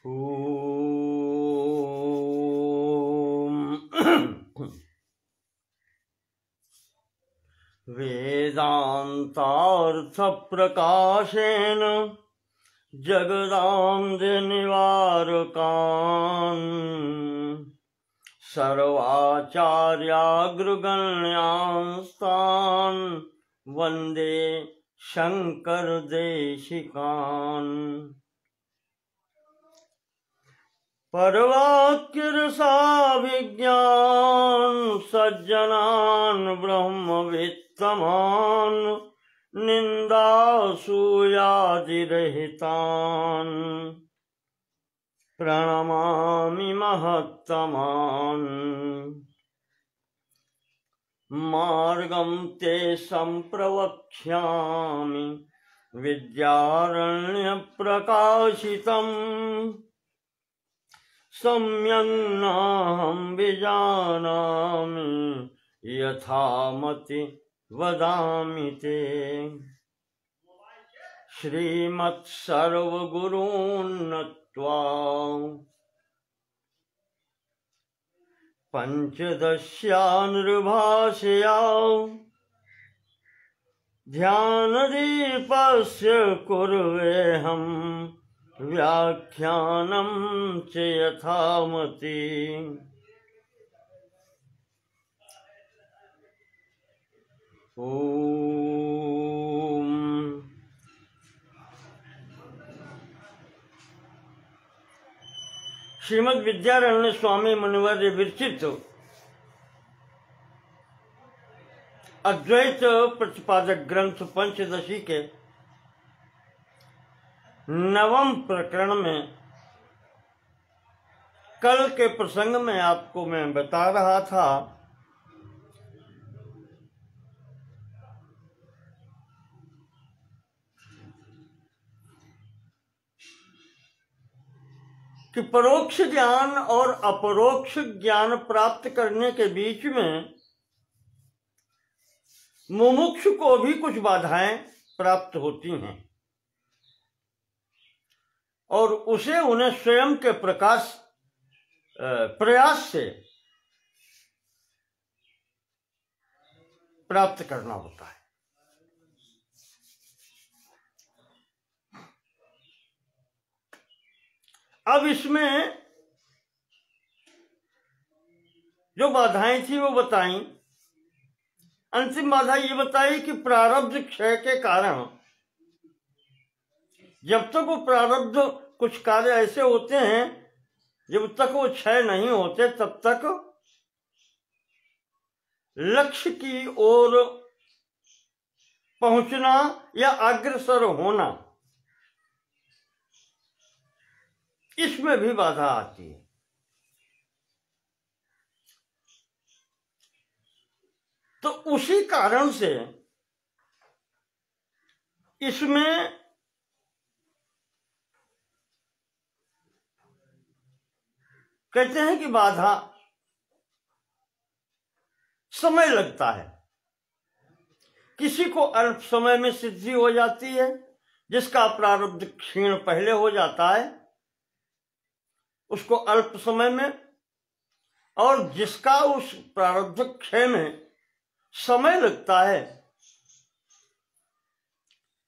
ॐ वेदान्तार्थप्रकाशेन जगदान्धनिवारकान् सर्वाचार्याग्रगण्यास्तान् वन्दे शङ्करदेशिकान्। परवाक्यरसाभिज्ञान सज्जनान् ब्रह्मवित्तमान् निन्दासूयादिरहितान् प्रणमामि महत्तमान्। मार्गं ते सम्प्रवक्ष्यामि विद्यारण्यप्रकाशितम् सम्यङ् विजानामि यथामति वदामि ते। श्रीमत्सर्वगुरून् नत्वा पञ्चदश्यानुर्भाषया ध्यानदीपस्य कुर्वेऽहं व्याख्यानं च यथामति। ॐ श्रीमद् विद्यारण्य स्वामी मुनिवर्य विरचित अद्वैत प्रतिपादक ग्रंथ पंचदशी के नवम प्रकरण में कल के प्रसंग में आपको मैं बता रहा था कि परोक्ष ज्ञान और अपरोक्ष ज्ञान प्राप्त करने के बीच में मुमुक्षु को भी कुछ बाधाएं प्राप्त होती हैं और उसे उन्हें स्वयं के प्रयास से प्राप्त करना होता है। अब इसमें जो बाधाएं थी वो बताई। अंतिम बाधा ये बताई कि प्रारब्ध क्षय के कारण जब तक वो प्रारब्ध कुछ कार्य ऐसे होते हैं जब तक वो क्षय नहीं होते तब तक लक्ष्य की ओर पहुंचना या अग्रसर होना, इसमें भी बाधा आती है। तो उसी कारण से इसमें कहते हैं कि बाधा समय लगता है। किसी को अल्प समय में सिद्धि हो जाती है, जिसका प्रारब्ध क्षीण पहले हो जाता है उसको अल्प समय में, और जिसका उस प्रारब्ध क्षय में समय लगता है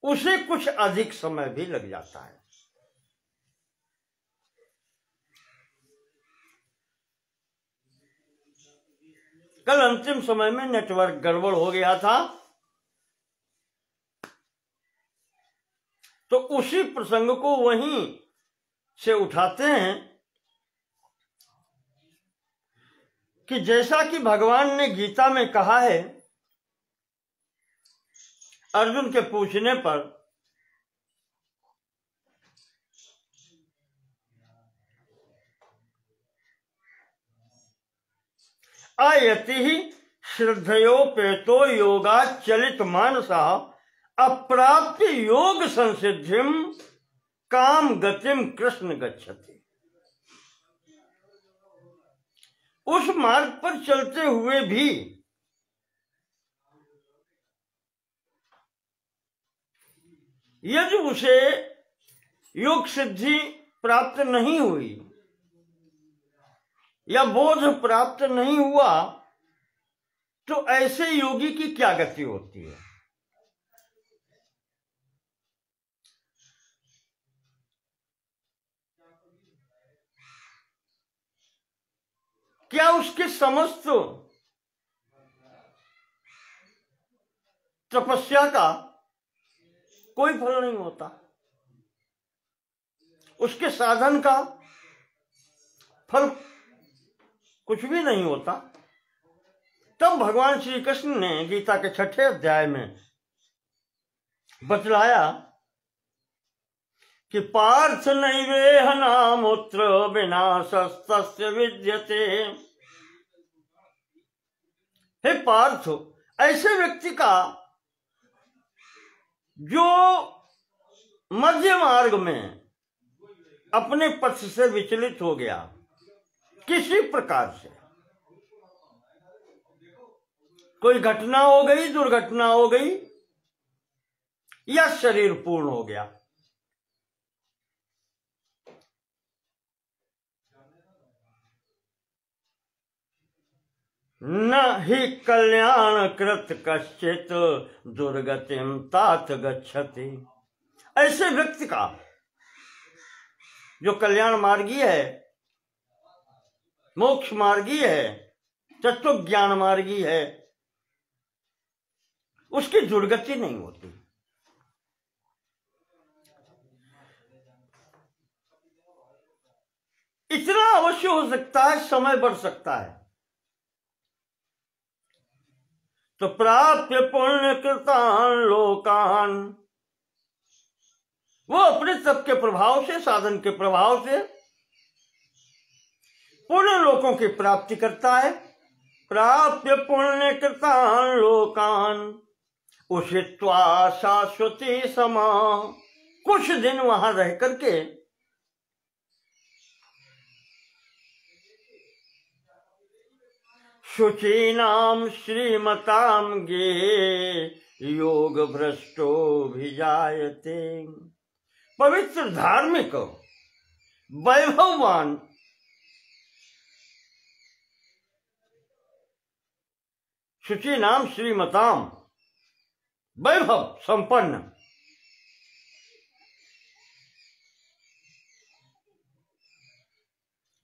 उसे कुछ अधिक समय भी लग जाता है। कल अंतिम समय में नेटवर्क गड़बड़ हो गया था, तो उसी प्रसंग को वहीं से उठाते हैं कि जैसा कि भगवान ने गीता में कहा है, अर्जुन के पूछने पर आयति ही श्रद्धयोपेतो योगा चलित मानसा अप्राप्य योग संसिद्धिम काम गतिम कृष्ण गच्छति। उस मार्ग पर चलते हुए भी यदि उसे योग सिद्धि प्राप्त नहीं हुई या बोध प्राप्त नहीं हुआ तो ऐसे योगी की क्या गति होती है? क्या उसके समस्त तपस्या का कोई फल नहीं होता? उसके साधन का फल कुछ भी नहीं होता? तब भगवान श्री कृष्ण ने गीता के 6ठे अध्याय में बतलाया कि पार्थ नैवेह नामुत्र विनाशस्तस्य विद्यते। हे पार्थ, ऐसे व्यक्ति का जो मध्य मार्ग में अपने पथ से विचलित हो गया किसी प्रकार से, कोई घटना हो गई, दुर्घटना हो गई या शरीर पूर्ण हो गया, न ही कल्याण कृत कश्चित दुर्गतिम तात गच्छति। ऐसे व्यक्ति का जो कल्याण मार्गी है, मोक्ष मार्गी है, तत्व ज्ञान मार्गी है, उसकी दुर्गति नहीं होती। इतना अवश्य हो सकता है, समय बढ़ सकता है तो प्राप्य पुण्य कृतान लोकान, वो अपने तप के प्रभाव से, साधन के प्रभाव से पुण्य लोकों की प्राप्ति करता है। प्राप्य पुण्य कृतान लोकान उषित्वा शाश्वती समा, कुछ दिन वहां रह करके शुचीनाम श्रीमताम गे योग भ्रष्टो भिजायते। पवित्र धार्मिक वैभववान शुचि नाम श्रीमताम, वैभव संपन्न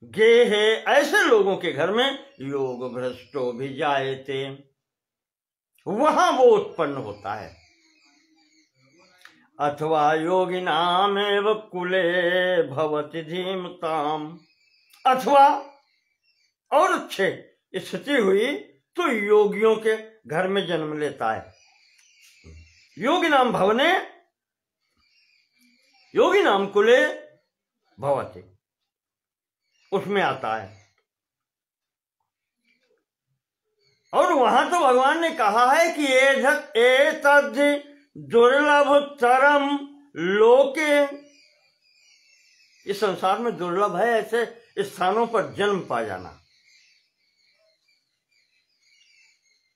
गे है ऐसे लोगों के घर में योग भ्रष्टो भी जाए थे, वहां वो उत्पन्न होता है। अथवा योगिनाम एव कुले भवति धीमताम, अथवा और अच्छे स्थिति हुई तो योगियों के घर में जन्म लेता है। योगी नाम भवने, योगी नाम कुले भवति, उसमें आता है। और वहां तो भगवान ने कहा है कि एतद् दुर्लभतरम लोके, इस संसार में दुर्लभ है ऐसे स्थानों पर जन्म पा जाना।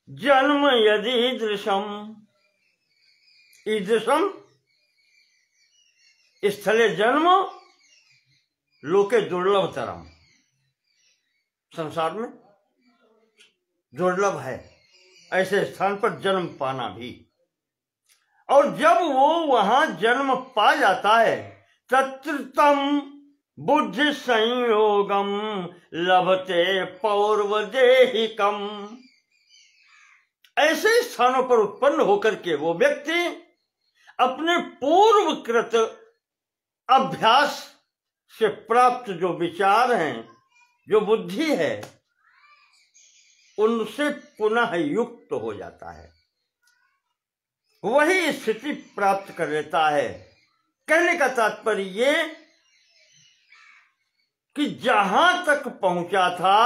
जन्म यदि ईदृशम, ईदृशम स्थले जन्म, लोके दुर्लभतरम, संसार में दुर्लभ है ऐसे स्थान पर जन्म पाना भी। और जब वो वहां जन्म पा जाता है तत्र तम बुद्धि संयोगम लभते पौर्वदेहिकम, ऐसे स्थानों पर उत्पन्न होकर के वो व्यक्ति अपने पूर्वकृत अभ्यास से प्राप्त जो विचार हैं, जो बुद्धि है, उनसे पुनः युक्त हो जाता है, वही स्थिति प्राप्त कर लेता है। कहने का तात्पर्य ये कि जहां तक पहुंचा था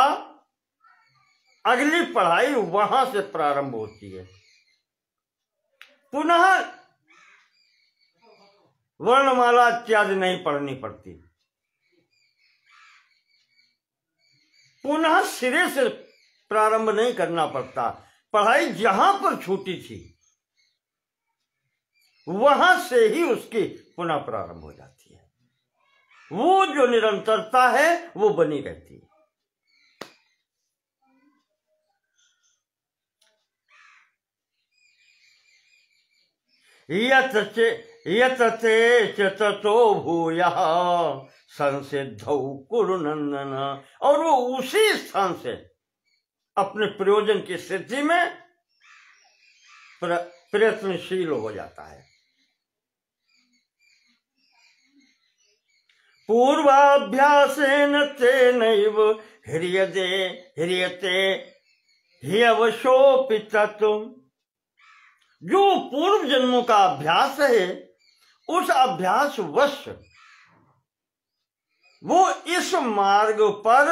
अगली पढ़ाई वहां से प्रारंभ होती है, पुनः वर्णमाला इत्यादि नहीं पढ़नी पड़ती, पुनः सिरे से प्रारंभ नहीं करना पड़ता। पढ़ाई जहां पर छूटी थी वहां से ही उसकी पुनः प्रारंभ हो जाती है। वो जो निरंतरता है वो बनी रहती है। यत ते च ततो भूयः संसिद्धौ कुरु नंदन। और वो उसी स्थान से अपने प्रयोजन की सिद्धि में प्रयत्नशील हो जाता है। पूर्वाभ्यासेन तेनैव ह्रियते ह्यवशोऽपि तत्त्वम्। जो पूर्व जन्मों का अभ्यास है, उस अभ्यास वश वो इस मार्ग पर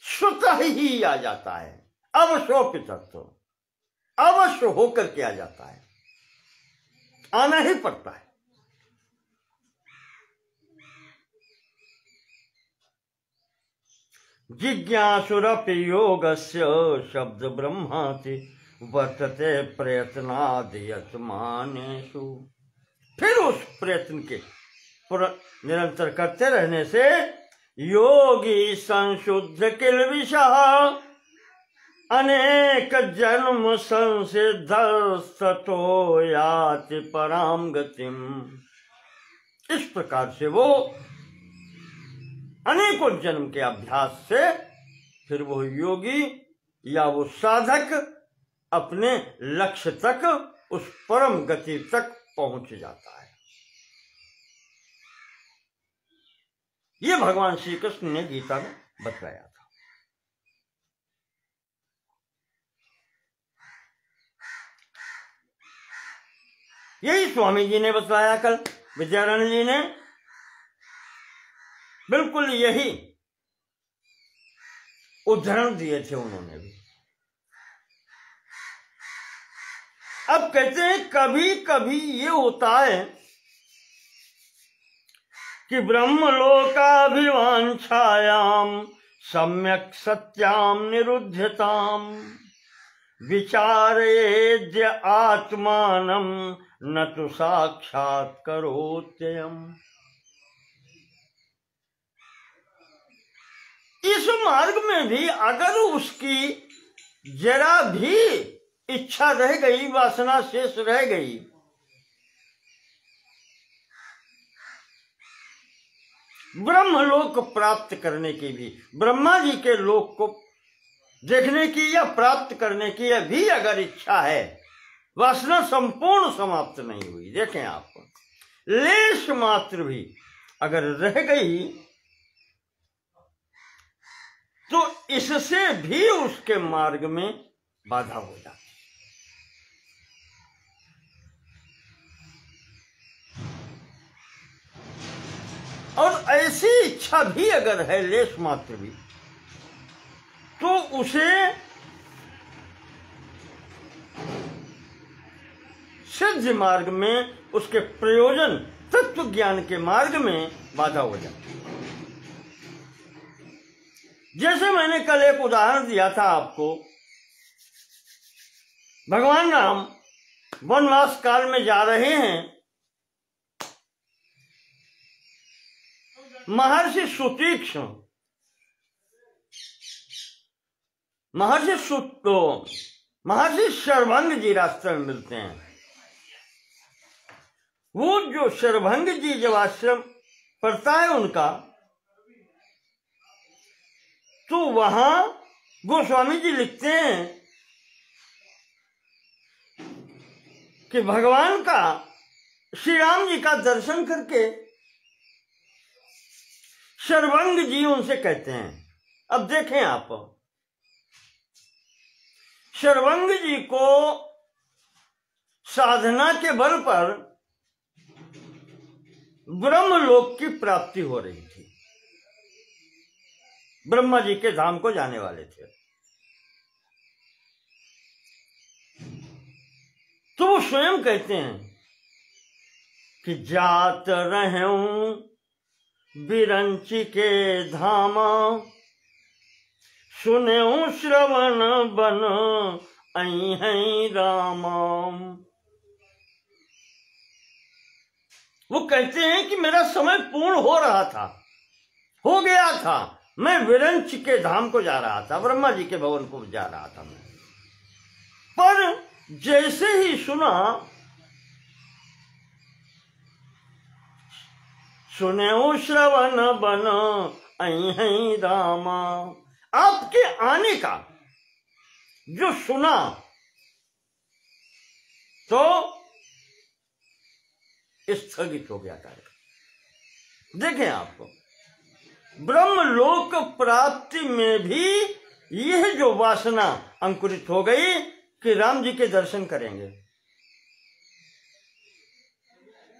स्वतः ही आ जाता है। अवश्योपि तत्व, अवश्य होकर के आ जाता है, आना ही पड़ता है। जिज्ञासुरपि योगस्य शब्द ब्रह्माति वर्तते प्रयत्नादि यत्मानेषु। फिर उस प्रयत्न के निरंतर करते रहने से योगी संशुद्ध किल्बिषः अनेक जन्म संसिद्ध ततो याति पराम गतिम। इस प्रकार से वो अनेकों जन्म के अभ्यास से फिर वो योगी या वो साधक अपने लक्ष्य तक, उस परम गति तक पहुंच जाता है। ये भगवान श्री कृष्ण ने गीता में बतलाया था। यही स्वामी जी ने बतलाया कल, विद्यारण्य जी ने बिल्कुल यही उदाहरण दिए थे उन्होंने भी। अब कहते हैं कभी कभी ये होता है कि ब्रह्मलोकाभिवांछायाम सम्यक सत्याम निरुध्यताम विचारेद्य आत्मानम न तो साक्षात करोत्ययम। इस मार्ग में भी अगर उसकी जरा भी इच्छा रह गई, वासना शेष रह गई, ब्रह्मलोक प्राप्त करने की भी, ब्रह्मा जी के लोक को देखने की या प्राप्त करने की भी अगर इच्छा है, वासना संपूर्ण समाप्त नहीं हुई, देखें आप, लेश मात्र भी अगर रह गई तो इससे भी उसके मार्ग में बाधा हो जाती। और ऐसी इच्छा भी अगर है लेश मात्र भी, तो उसे सिद्ध मार्ग में, उसके प्रयोजन तत्व ज्ञान के मार्ग में बाधा हो जाती है। जैसे मैंने कल एक उदाहरण दिया था आपको, भगवान राम वनवास काल में जा रहे हैं, महर्षि सुतीक्ष्ण, महर्षि शरभंग जी रास्ते में मिलते हैं। वो जो शरभंग जी जब आश्रम पड़ता है उनका, तो वहां गोस्वामी जी लिखते हैं कि भगवान का, श्री राम जी का दर्शन करके शरभंग जी उनसे कहते हैं, अब देखें आप, शरभंग जी को साधना के बल पर ब्रह्मलोक की प्राप्ति हो रही थी, ब्रह्मा जी के धाम को जाने वाले थे। तो वो स्वयं कहते हैं कि जात रहूं बिरंची के धामा, सुनेऊं श्रवण बन आई है रामा। वो कहते हैं कि मेरा समय पूर्ण हो रहा था, हो गया था, मैं विरंच के धाम को जा रहा था, ब्रह्मा जी के भवन को जा रहा था मैं। पर जैसे ही सुना, सुने श्रवण बन अहि रामा, आपके आने का जो सुना तो स्थगित हो गया कार्यक्रम। देखें, आपको ब्रह्मलोक प्राप्ति में भी यह जो वासना अंकुरित हो गई कि राम जी के दर्शन करेंगे,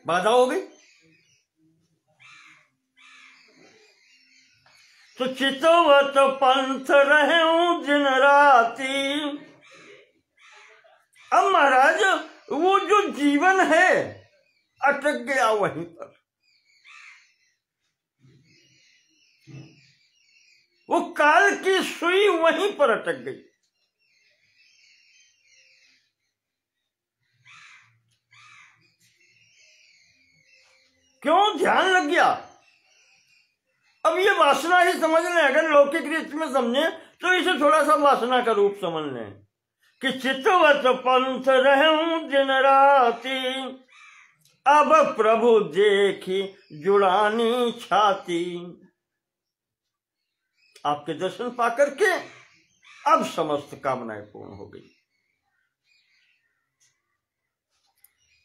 बाधा हो गई। तो चितवत पंथ रहे दिन राती। अब महाराज वो जो जीवन है अटक गया वहीं पर, वो काल की सुई वहीं पर अटक गई। क्यों? ध्यान लग गया। अब ये वासना ही समझ लें, अगर लौकिक रीति में समझे तो इसे थोड़ा सा वासना का रूप समझ लें कि चितवत पंथ रहूं दिन राती, अब प्रभु देखी जुड़ानी छाती। आपके दर्शन पाकर के अब समस्त कामनाएं पूर्ण हो गई।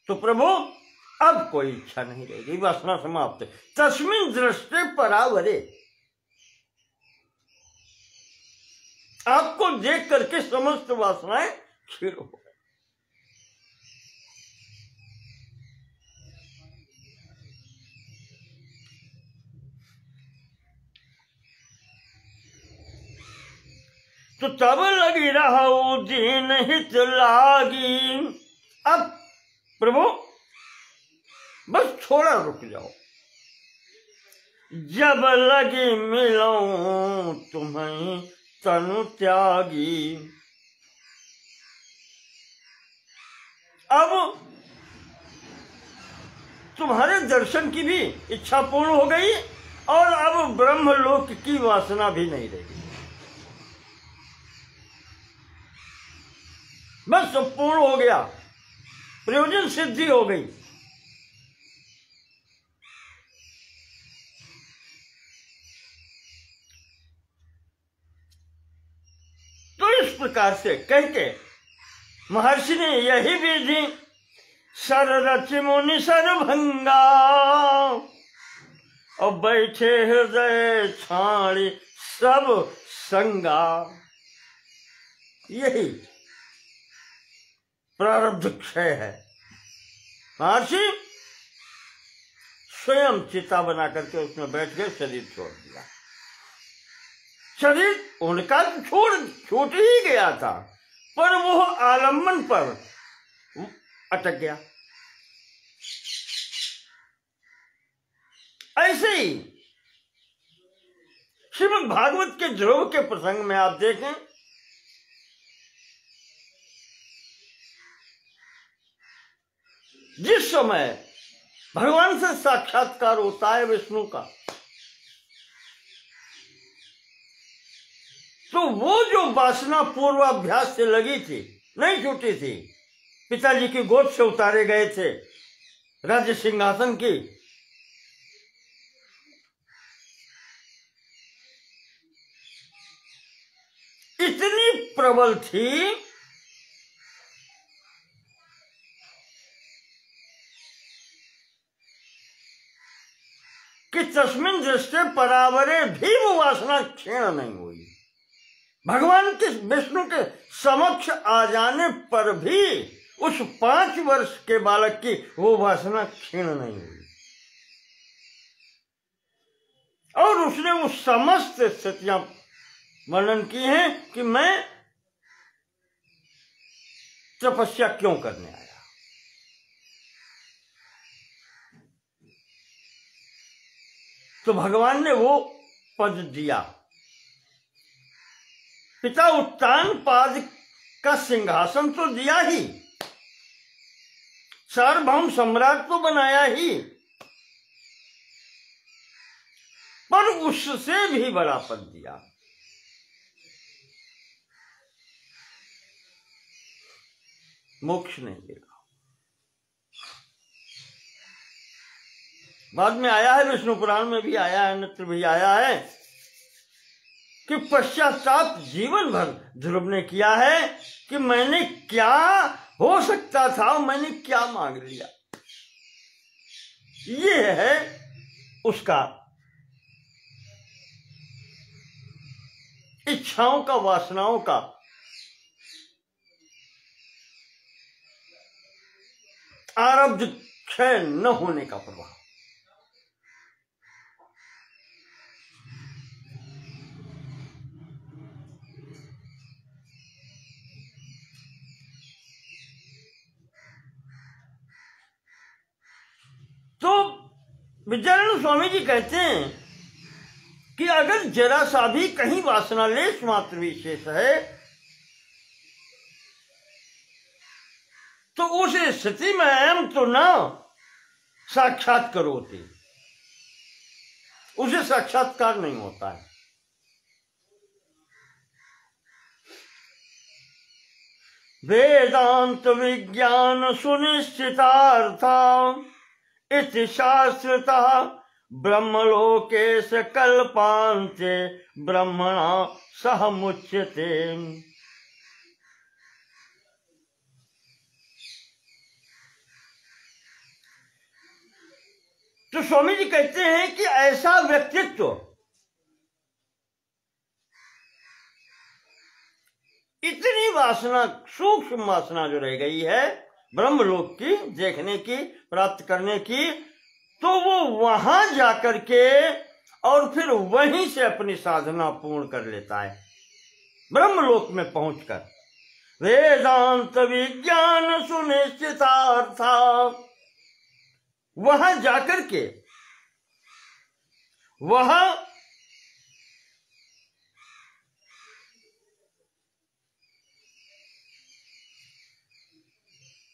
तो प्रभु अब कोई इच्छा नहीं रहेगी, वासना समाप्त। तस्मिन दृष्टि परावरे, आपको देख करके समस्त वासनाएं क्षीण हो गई। तो तब लगी रहा दीन हित लागी। अब प्रभु बस थोड़ा रुक जाओ, जब लगी मिलूं तुम्हें तनु त्यागी। अब तुम्हारे दर्शन की भी इच्छा पूर्ण हो गई और अब ब्रह्मलोक की वासना भी नहीं रही, बस सब पूर्ण हो गया, प्रयोजन सिद्धि हो गई। तो इस प्रकार से कह के महर्षि ने यही विधि सर रच मुनि सरभंगा, और बैठे हृदय छाड़ी सब संगा। यही प्रारब्ध क्षय है। महर्षि स्वयं चिता बना करके उसमें बैठ गए, शरीर छोड़ दिया। शरीर उनका छूट ही गया था, पर वो आलम्बन पर अटक गया। ऐसे ही श्रीमद् भागवत के ध्रुव के प्रसंग में आप देखें, जिस समय भगवान से साक्षात्कार होता है विष्णु का, तो वो जो वासना पूर्वाभ्यास से लगी थी, नहीं छूटी थी, पिताजी की गोद से उतारे गए थे राज्य सिंहासन की, इतनी प्रबल थी कि तस्मिन दृष्टि परावरे भी वो वासना क्षीण नहीं हुई। भगवान के विष्णु के समक्ष आ जाने पर भी उस 5 वर्ष के बालक की वो वासना क्षीण नहीं हुई, और उसने वो समस्त स्थितियां वर्णन की हैं कि मैं तपस्या क्यों करने आया। तो भगवान ने वो पद दिया, पिता उत्तान पाद का सिंहासन तो दिया ही, सार्वभौम सम्राट तो बनाया ही, पर उससे भी बड़ा पद दिया। मोक्ष नहीं दिया। बाद में आया है, विष्णु पुराण में भी आया है, अन्यत्र भी आया है कि पश्चाताप जीवन भर ध्रुव ने किया है कि मैंने क्या हो सकता था, मैंने क्या मांग लिया। ये है उसका इच्छाओं का, वासनाओं का आरब्ध क्षय न होने का प्रभाव। तो विद्यारण्य स्वामी जी कहते हैं कि अगर जरा सा भी कहीं वासना लेश मात्र विशेष है तो उस स्थिति में अहम तो न साक्षात करोते, उसे साक्षात्कार नहीं होता है। वेदांत विज्ञान सुनिश्चितार्था इति शास्त्रतः ब्रह्मलोके स कल्पान्ते ब्रह्मणा सह मुच्यते। तो स्वामी जी कहते हैं कि ऐसा व्यक्तित्व इतनी वासना, सूक्ष्म वासना जो रह गई है ब्रह्मलोक की देखने की, प्राप्त करने की, तो वो वहां जाकर के और फिर वहीं से अपनी साधना पूर्ण कर लेता है ब्रह्मलोक में पहुंचकर। वेदांत विज्ञान सुनिश्चितार्था, वहां जाकर के वहां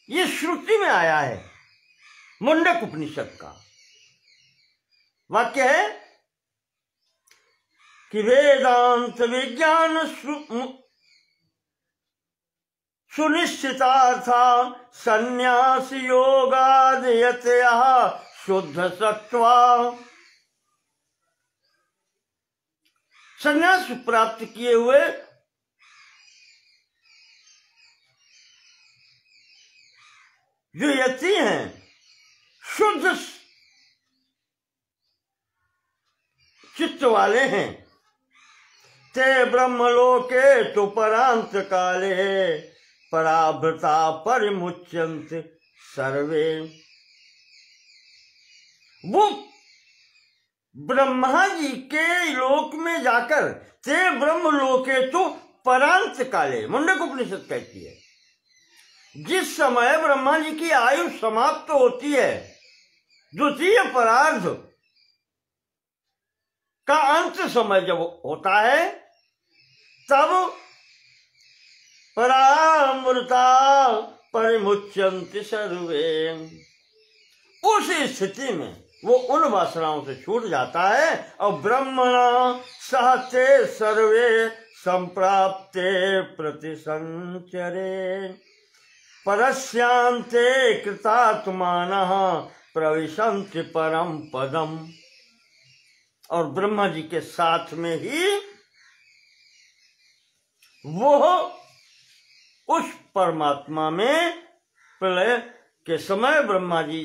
ये श्रुति में आया है, मुंडक उपनिषद का वाक्य है कि वेदांत विज्ञान सुनिश्चितार्था संन्यास योगादयतया शुद्ध सत्वा। संन्यास प्राप्त किए हुए जो यति हैं, शुद्ध चित्त वाले हैं, ते ब्रह्मलोके तो परांत काले पराभृता परिमुच्यंत सर्वे। वो ब्रह्मा जी के लोक में जाकर, ते ब्रह्म लोके तो परांत काले, मुंडक उपनिषद कहती है, जिस समय ब्रह्मा जी की आयु समाप्त होती है, द्वितीय परार्ध का अंत समय जब होता है, तब परामृता परिमुच्यन्ति सर्वे। उस स्थिति में वो उन वासनाओं से छूट जाता है और ब्रह्मणा सहते सर्वे संप्राप्ते प्रतिसंचरे परस्यांते कृतात्मानः प्रविशन्ति परम पदम। और ब्रह्मा जी के साथ में ही वो उस परमात्मा में प्रलय के समय ब्रह्मा जी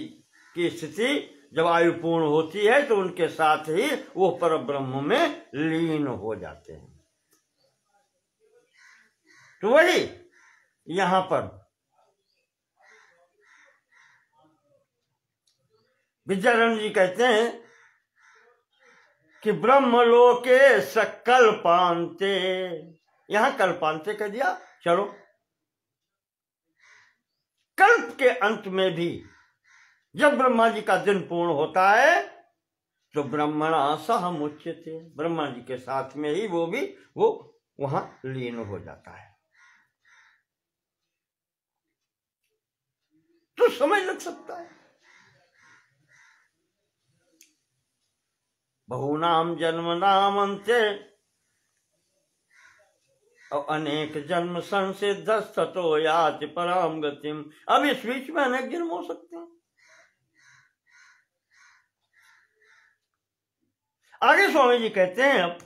की स्थिति जब आयु पूर्ण होती है तो उनके साथ ही वो पर ब्रह्म में लीन हो जाते हैं। तो वही यहां पर विद्यारण्य जी कहते हैं कि ब्रह्मलोके सकल्पान्ते, यहां कल्पान्ते कह दिया, चलो कल्प के अंत में भी जब ब्रह्मा जी का दिन पूर्ण होता है तो ब्रह्मणा सह मुच्यते, ब्रह्मा जी के साथ में ही वो वहां लीन हो जाता है। तो समझ लग सकता है बहुनाम जन्म नाम अंत्य और अनेक जन्म संसिद्ध ततो याति पराम गतिम। अब इस बीच में अनेक जन्म हो सकते हैं। आगे स्वामी जी कहते हैं अब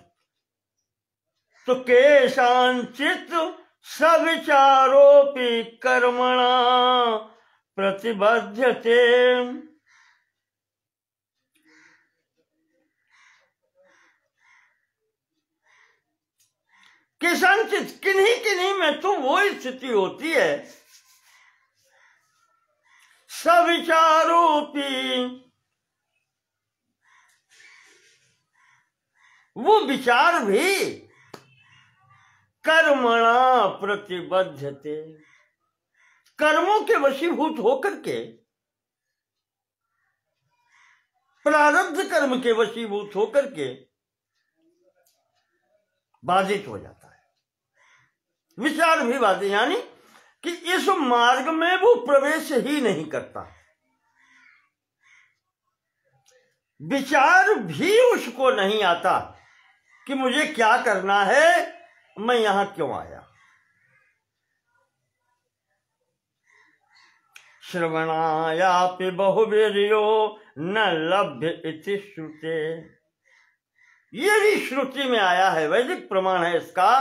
तो केशांचित सविचारोपि कर्मणा प्रतिबध्यते। केशांचित किन्हीं किन्हीं में तो वो स्थिति होती है, सविचारोपि, वो विचार भी कर्मणा प्रतिबद्धते, कर्मों के वशीभूत होकर के, प्रारब्ध कर्म के वशीभूत होकर के बाधित हो जाता है। विचार भी बाधित, यानी कि इस मार्ग में वो प्रवेश ही नहीं करता, विचार भी उसको नहीं आता कि मुझे क्या करना है, मैं यहां क्यों आया। श्रवणायापि बहुवीर्यो न लभ्य इति श्रुते। ये भी श्रुति में आया है, वैदिक प्रमाण है इसका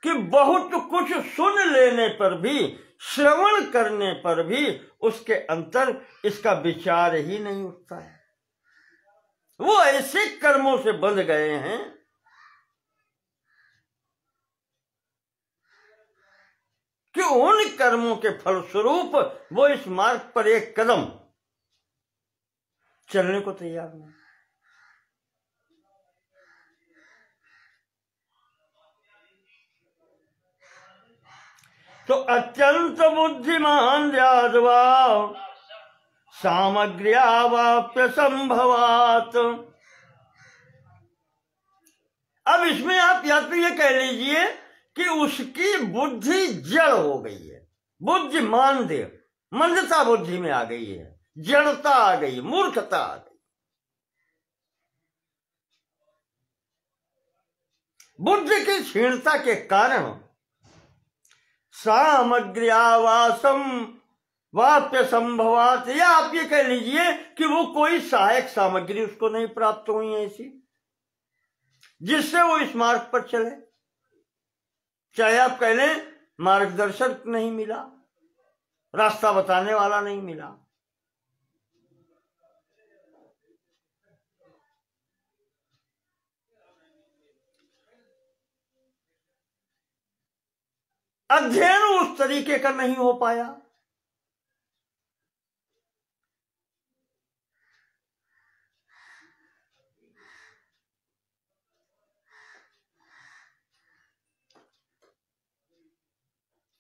कि बहुत कुछ सुन लेने पर भी, श्रवण करने पर भी उसके अंतर इसका विचार ही नहीं उठता है। वो ऐसे कर्मों से बंध गए हैं कि उन कर्मों के फलस्वरूप वो इस मार्ग पर एक कदम चलने को तैयार नहीं। तो अत्यंत बुद्धिमान यादवा सामग्र्यावाप्य संभवात। अब इसमें आप या तो ये कह लीजिए कि उसकी बुद्धि जड़ हो गई है, बुद्धि मांद्य, मंदता बुद्धि में आ गई है, जड़ता आ गई, मूर्खता आ गई। बुद्धि की क्षीणता के कारण सामग्र्यावासम वाप्य संभवात, या आप ये कह लीजिए कि वो कोई सहायक सामग्री उसको नहीं प्राप्त हुई है ऐसी जिससे वो इस मार्ग पर चले। चाहे आप कह लें मार्गदर्शक नहीं मिला, रास्ता बताने वाला नहीं मिला। अध्ययन उस तरीके का नहीं हो पाया।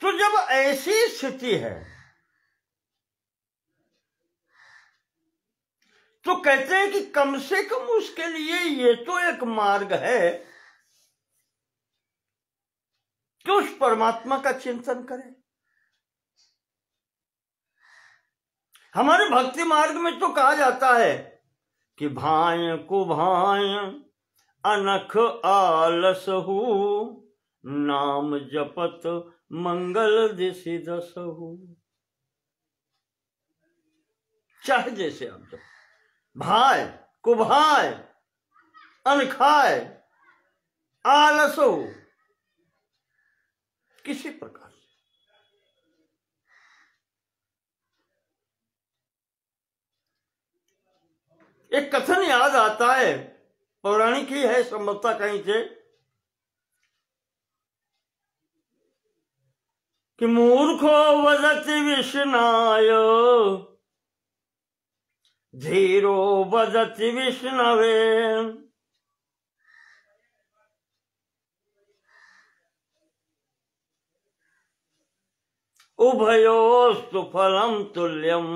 तो जब ऐसी स्थिति है तो कहते हैं कि कम से कम उसके लिए ये तो एक मार्ग है कि उस परमात्मा का चिंतन करे। हमारे भक्ति मार्ग में तो कहा जाता है कि भाय को भाय अनख आलसहु, नाम जपत मंगल दिशि दसहु। चाहे जैसे आप जप, भाय कुभाय अनखाय आलसो, किसी प्रकार से एक कथन याद आता है, पौराणिक ही है संभवतः कहीं से, कि मूर्खो वदति विष्णाय धीरो वदति विष्णवे, उभयोस्तु फलम तुल्यम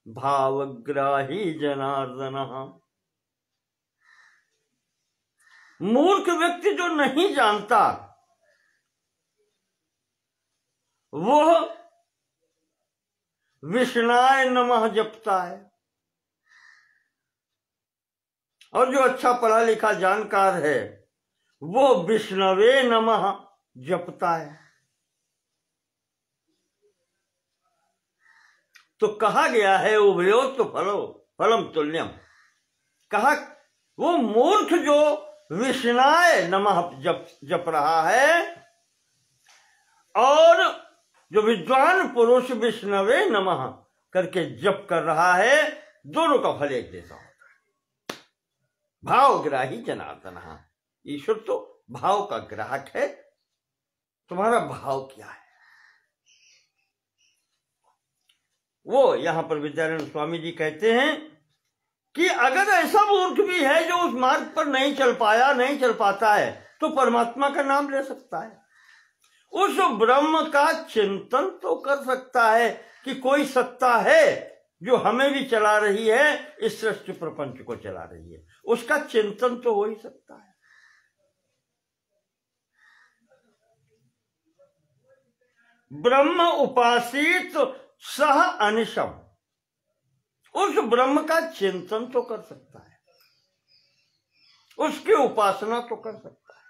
भावग्राही जनार्दन। मूर्ख व्यक्ति जो नहीं जानता वह विष्णाय नमः जपता है, और जो अच्छा पढ़ा लिखा जानकार है वो विष्णवे नमः जपता है। तो कहा गया है उभयो तो फलम तुल्यम। कहा वो मूर्ख जो विष्णाय नमः जप रहा है और जो विद्वान पुरुष विष्णवे नमः करके जप कर रहा है, दोनों का फल एक जैसा होता है। भावग्राही जनार्दन। ईश्वर तो भाव का ग्राहक है। तुम्हारा भाव क्या है? वो यहां पर विद्यानंद स्वामी जी कहते हैं कि अगर ऐसा मूर्ख भी है जो उस मार्ग पर नहीं चल पाता है, तो परमात्मा का नाम ले सकता है, उस ब्रह्म का चिंतन तो कर सकता है कि कोई सत्ता है जो हमें भी चला रही है, इस सृष्टि प्रपंच को चला रही है, उसका चिंतन तो हो ही सकता है। ब्रह्म उपासित सह अनिशम, उस ब्रह्म का चिंतन तो कर सकता है, उसकी उपासना तो कर सकता है।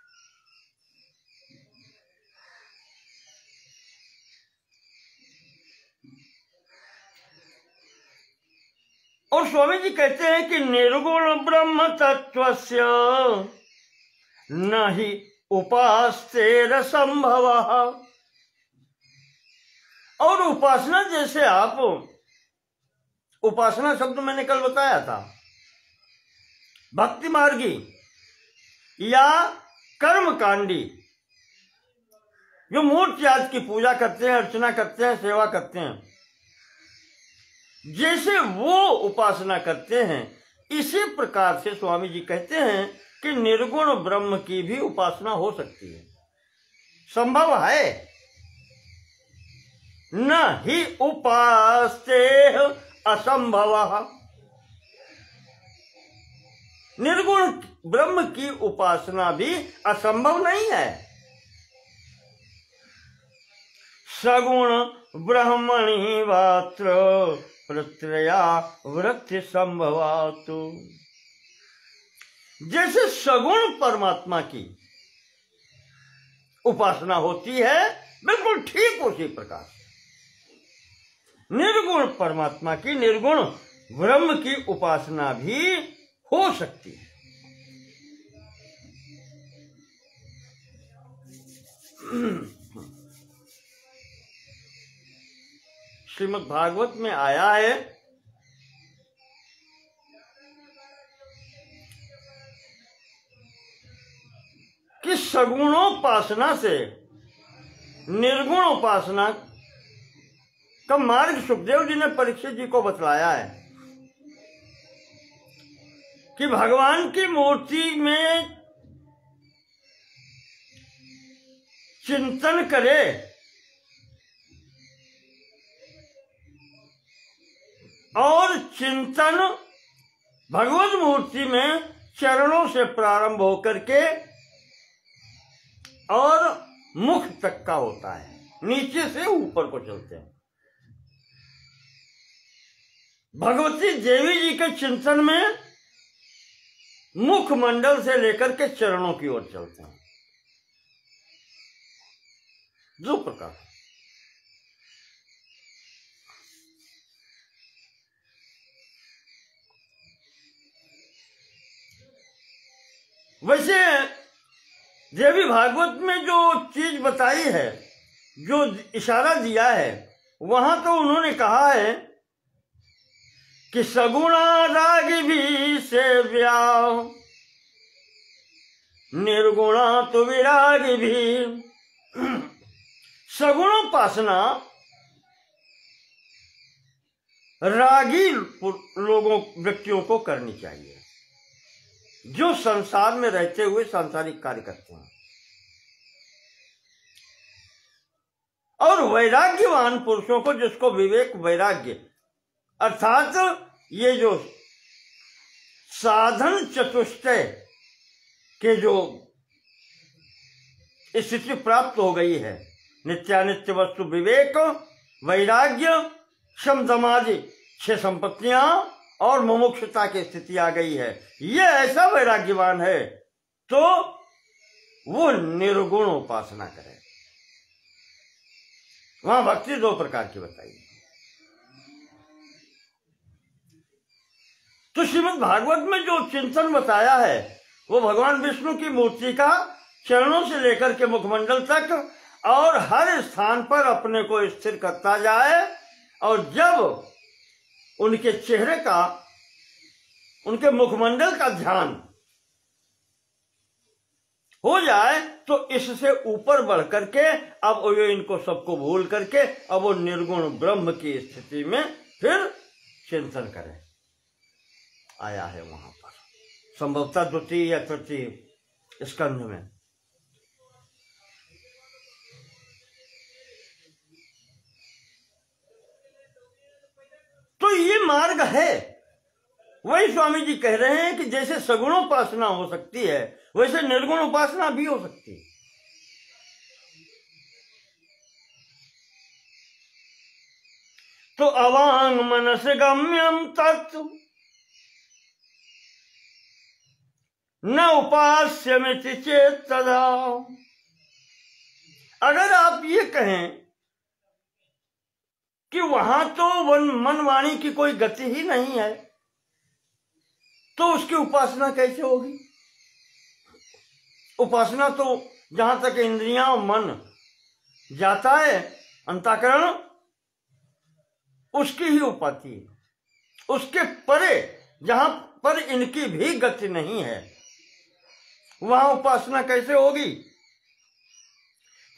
और स्वामी जी कहते हैं कि निर्गुण ब्रह्म तत्वस्य न ही उपास्तेर संभव। और उपासना, जैसे आप उपासना शब्द मैंने कल बताया था, भक्ति मार्गी या कर्मकांडी जो मूर्ति आदि की पूजा करते हैं, अर्चना करते हैं, सेवा करते हैं, जैसे वो उपासना करते हैं, इसी प्रकार से स्वामी जी कहते हैं कि निर्गुण ब्रह्म की भी उपासना हो सकती है, संभव है। न ही उपास्ते असंभव। निर्गुण ब्रह्म की उपासना भी असंभव नहीं है। सगुण ब्रह्मणि वात्र प्रत्रया वृत्ति संभवातु। जैसे सगुण परमात्मा की उपासना होती है, बिल्कुल ठीक उसी प्रकार निर्गुण परमात्मा की, निर्गुण ब्रह्म की उपासना भी हो सकती है। श्रीमद् भागवत में आया है कि सगुणोपासना से निर्गुण उपासना का मार्ग सुखदेव जी ने परीक्षित जी को बतलाया है कि भगवान की मूर्ति में चिंतन करे और चिंतन भगवत मूर्ति में चरणों से प्रारंभ होकर के और मुख तक का होता है, नीचे से ऊपर को चलते हैं। भगवती देवी जी के चिंतन में मुख मंडल से लेकर के चरणों की ओर चलते हैं, दो प्रकार। वैसे देवी भागवत में जो चीज बताई है, जो इशारा दिया है, वहां तो उन्होंने कहा है कि सगुणा रागी भी सेव्या निर्गुणा तो विरागी भी। सगुणोपासना रागी लोगों व्यक्तियों को करनी चाहिए, जो संसार में रहते हुए सांसारिक कार्य करते हैं। और वैराग्यवान पुरुषों को, जिसको विवेक वैराग्य अर्थात ये जो साधन चतुष्टय के जो स्थिति प्राप्त हो गई है, नित्यानित्य वस्तु विवेक, वैराग्य, शम दमादि 6 संपत्तियां और मुमुक्षुता की स्थिति आ गई है, ये ऐसा वैराग्यवान है, तो वो निर्गुण उपासना करे। वहां भक्ति दो प्रकार की बताई। तो श्रीमद् भागवत में जो चिंतन बताया है वो भगवान विष्णु की मूर्ति का चरणों से लेकर के मुखमंडल तक और हर स्थान पर अपने को स्थिर करता जाए, और जब उनके चेहरे का, उनके मुखमंडल का ध्यान हो जाए तो इससे ऊपर बढ़ करके अब वो इनको सबको भूल करके अब वो निर्गुण ब्रह्म की स्थिति में फिर चिंतन करे। आया है वहां पर संभवतः द्वितीय या तृतीय स्कंध में। तो ये मार्ग है। वही स्वामी जी कह रहे हैं कि जैसे सगुण उपासना हो सकती है वैसे निर्गुण उपासना भी हो सकती है। तो अवांग मनस गम्यम तत्व न उपास्यमिति चेत तदा। अगर आप ये कहें कि वहां तो मन वाणी की कोई गति ही नहीं है, तो उसकी उपासना कैसे होगी? उपासना तो जहां तक इंद्रियां और मन जाता है, अंतःकरण, उसकी ही उपाधि है। उसके परे जहां पर इनकी भी गति नहीं है वहां उपासना कैसे होगी?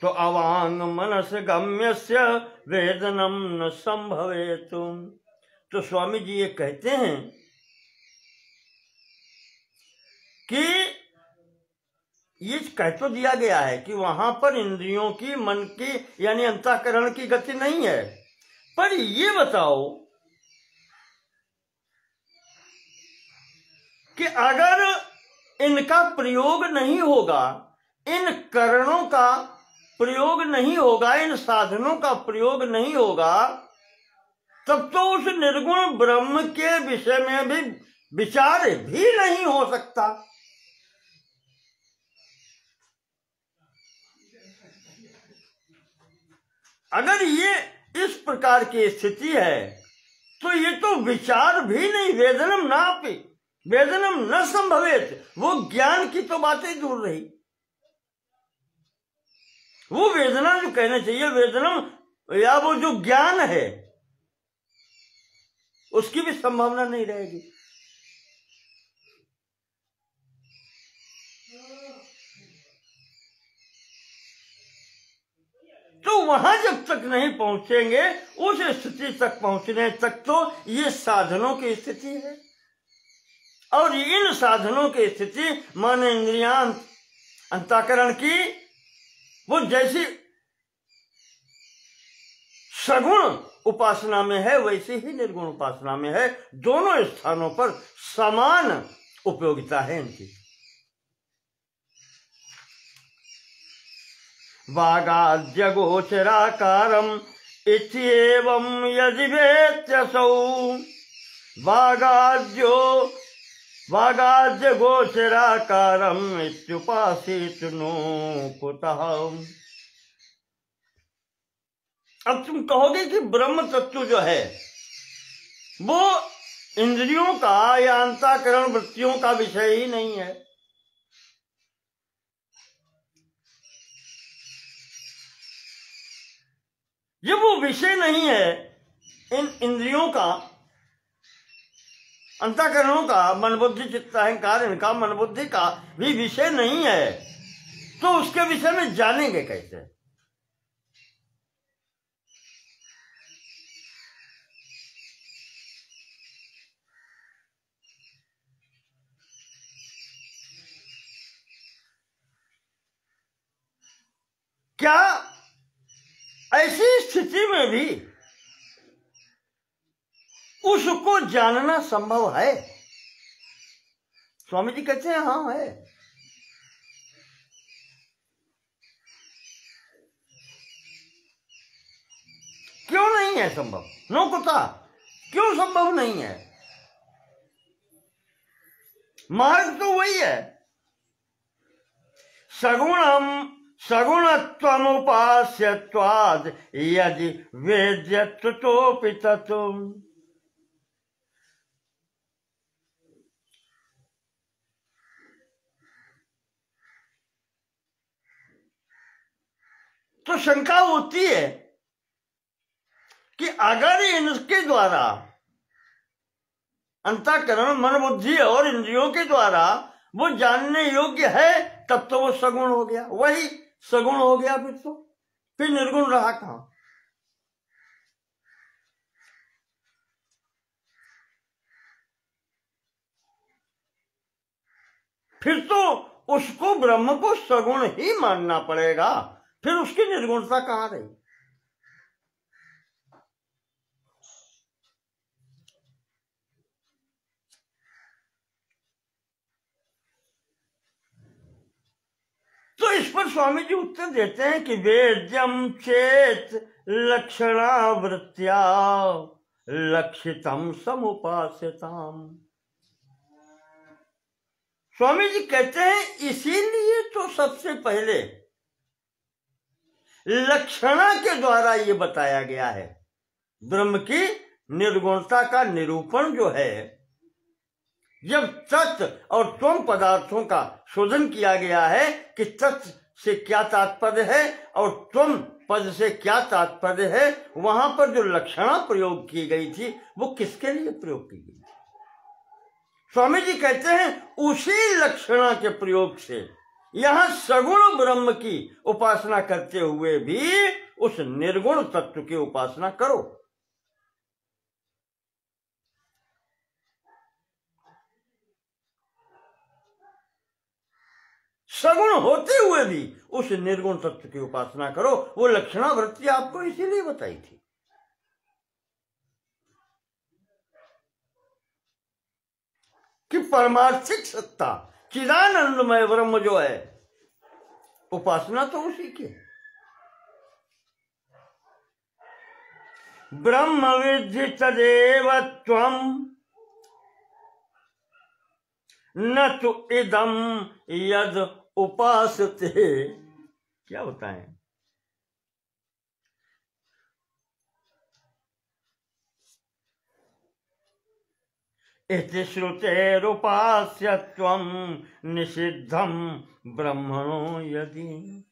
तो अवांग मनस गम्यस्य वेदनम न संभवेतु। तो स्वामी जी ये कहते हैं कि ये कह तो दिया गया है कि वहां पर इंद्रियों की, मन की यानी अंतःकरण की गति नहीं है, पर ये बताओ कि अगर इनका प्रयोग नहीं होगा, इन करणों का प्रयोग नहीं होगा, इन साधनों का प्रयोग नहीं होगा, तब तो उस निर्गुण ब्रह्म के विषय में भी विचार भी नहीं हो सकता। अगर ये इस प्रकार की स्थिति है तो ये तो विचार भी नहीं, वेदनम नापि वेदनम न संभवेत, वो ज्ञान की तो बातें दूर रही। वो वेदना जो कहना चाहिए, वेदनम या वो जो ज्ञान है उसकी भी संभावना नहीं रहेगी। तो वहां जब तक नहीं पहुंचेंगे, उस स्थिति तक पहुंचने तक तो ये साधनों की स्थिति है, और इन साधनों की स्थिति मन, इंद्रियां, अंतःकरण की वो जैसी सगुण उपासना में है वैसी ही निर्गुण उपासना में है। दोनों स्थानों पर समान उपयोगिता है इनकी। वागाद्य गोचराकारम इत्येवं यदि वेत्यसौ वागाद्य गोचराकारम इत्युपासित नो कुतः। अब तुम कहोगे कि ब्रह्म तत्व जो है वो इंद्रियों का या अंतःकरण वृत्तियों का विषय ही नहीं है। ये वो विषय नहीं है, इन इंद्रियों का, अंतःकरणों का, मन बुद्धि चित्त अहंकार, इनका मन बुद्धि का भी विषय नहीं है, तो उसके विषय में जानेंगे कैसे? क्या ऐसी स्थिति में भी उसको जानना संभव है? स्वामी जी कहते हैं हाँ है। क्यों नहीं है संभव? नो कुता, क्यों संभव नहीं है? मार्ग तो वही है। सगुणत्वमुपास्यत्वाद् यदि वेद्यत्वतोऽपि तत्। तो शंका होती है कि अगर इनके द्वारा अंतःकरण, मन, बुद्धि और इंद्रियों के द्वारा वो जानने योग्य है, तब तो वो सगुण हो गया। वही सगुण हो गया, फिर निर्गुण रहा कहां? फिर तो उसको, ब्रह्म को सगुण ही मानना पड़ेगा, फिर उसकी निर्गुणता कहां रही? तो इस पर स्वामी जी उत्तर देते हैं कि वेद्यम चेत लक्षणावृत्त्या लक्षितम समुपास्यताम। स्वामी जी कहते हैं इसीलिए तो सबसे पहले लक्षणा के द्वारा ये बताया गया है। ब्रह्म की निर्गुणता का निरूपण जो है, जब तत् और त्वम पदार्थों का शोधन किया गया है कि तत् से क्या तात्पर्य है और त्वम पद से क्या तात्पर्य है, वहां पर जो लक्षणा प्रयोग की गई थी वो किसके लिए प्रयोग की गई? स्वामी जी कहते हैं उसी लक्षणा के प्रयोग से यहां सगुण ब्रह्म की उपासना करते हुए भी उस निर्गुण तत्व की उपासना करो। सगुण होते हुए भी उस निर्गुण तत्व की उपासना करो। वो लक्षणावृत्ति आपको इसीलिए बताई थी। कि परमार्थिक सत्ता चिदानंदमय ब्रह्म जो है, उपासना तो उसी की। ब्रह्म विद्धि तदेव त्वम न तो इदम यद उपासते। क्या होता है? इति श्रुतेरुपास्यत्वं निषिद्धं ब्रह्मणो यदि।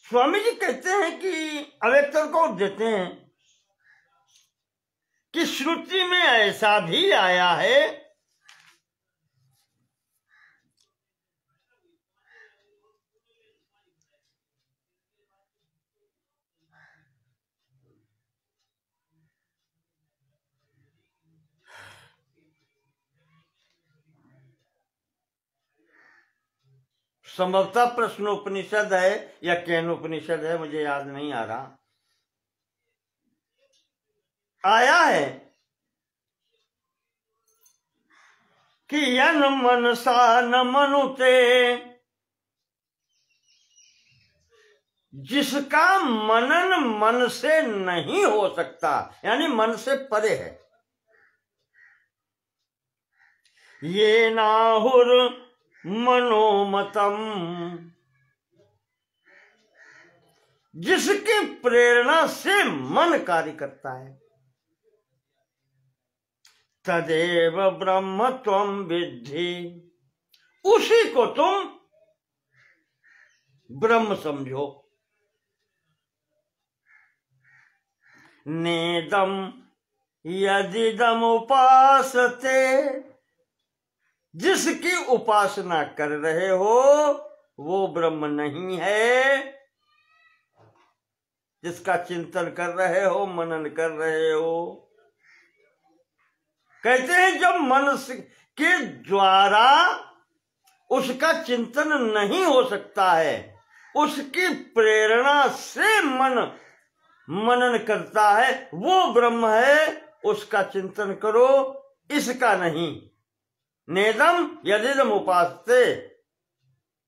स्वामी जी कहते हैं कि अवेक्तर को देते हैं कि श्रुति में ऐसा भी आया है संभवतः प्रश्नोपनिषद है या केनोपनिषद है, मुझे याद नहीं आ रहा, आया है कि यन मनसा न मनुते, जिसका मनन मन से नहीं हो सकता, यानी मन से परे है। ये नाहुर मनोमतम, जिसकी प्रेरणा से मन कार्य करता है। तदेव ब्रह्म त्वम विद्धि, उसी को तुम ब्रह्म समझो। नेदम यदिदम उपासते, जिसकी उपासना कर रहे हो वो ब्रह्म नहीं है। जिसका चिंतन कर रहे हो, मनन कर रहे हो, कहते हैं जब मन के द्वारा उसका चिंतन नहीं हो सकता है, उसकी प्रेरणा से मन मनन करता है, वो ब्रह्म है, उसका चिंतन करो, इसका नहीं। नेदम यदिदम उपासते,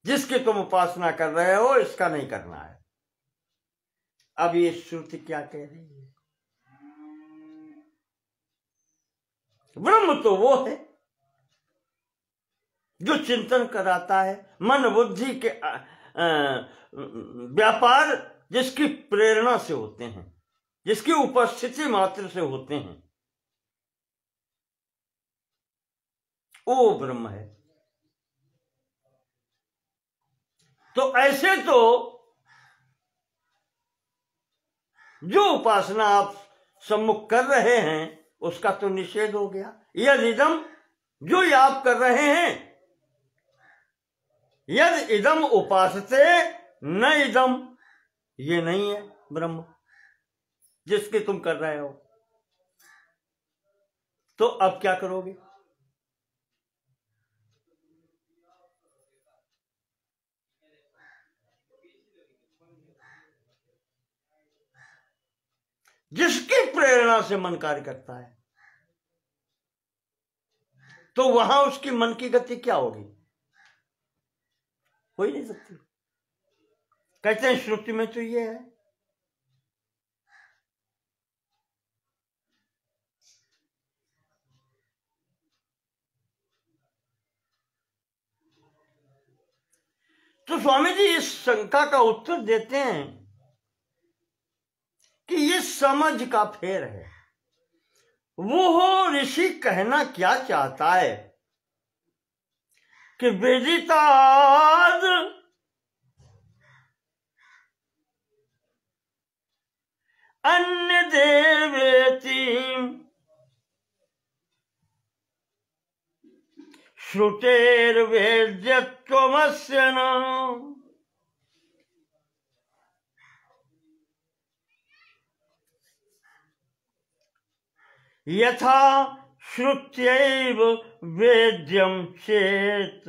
जिसकी तुम उपासना कर रहे हो इसका नहीं करना है। अब ये श्रुति क्या कह रही है? ब्रह्म तो वो है जो चिंतन कराता है, मन बुद्धि के व्यापार जिसकी प्रेरणा से होते हैं, जिसकी उपस्थिति मात्र से होते हैं, वो ब्रह्म है। तो ऐसे तो जो उपासना आप सम्मुख कर रहे हैं उसका तो निषेध हो गया। यद इदम, जो ये आप कर रहे हैं, यद इदम उपासते न इदम, ये नहीं है ब्रह्म जिसके तुम कर रहे हो। तो अब क्या करोगे? जिसकी प्रेरणा से मन कार्य करता है, तो वहां उसकी मन की गति क्या होगी? हो ही नहीं सकती। कहते हैं श्रुति में तो ये है। तो स्वामी जी इस शंका का उत्तर देते हैं कि ये समझ का फेर है। वो ऋषि कहना क्या चाहता है कि वेदिताद अन्य देवेति श्रुतेर्वेद्यत्वमस्य न यथा श्रुत्यैव वेद्यं चेत्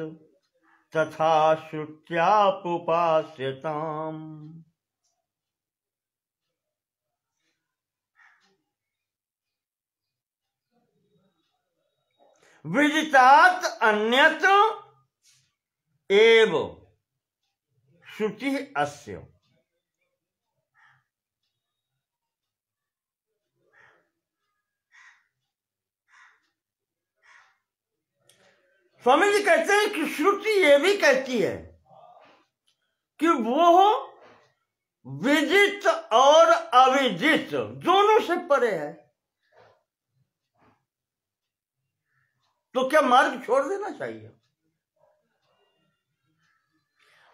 तथा श्रुत्यापुपास्यताम्। विदितात् अन्यत् एव श्रुति अस्य। स्वामी जी कहते हैं कि श्रुति ये भी कहती है कि वो विदित और अविदित दोनों से परे है। तो क्या मार्ग छोड़ देना चाहिए?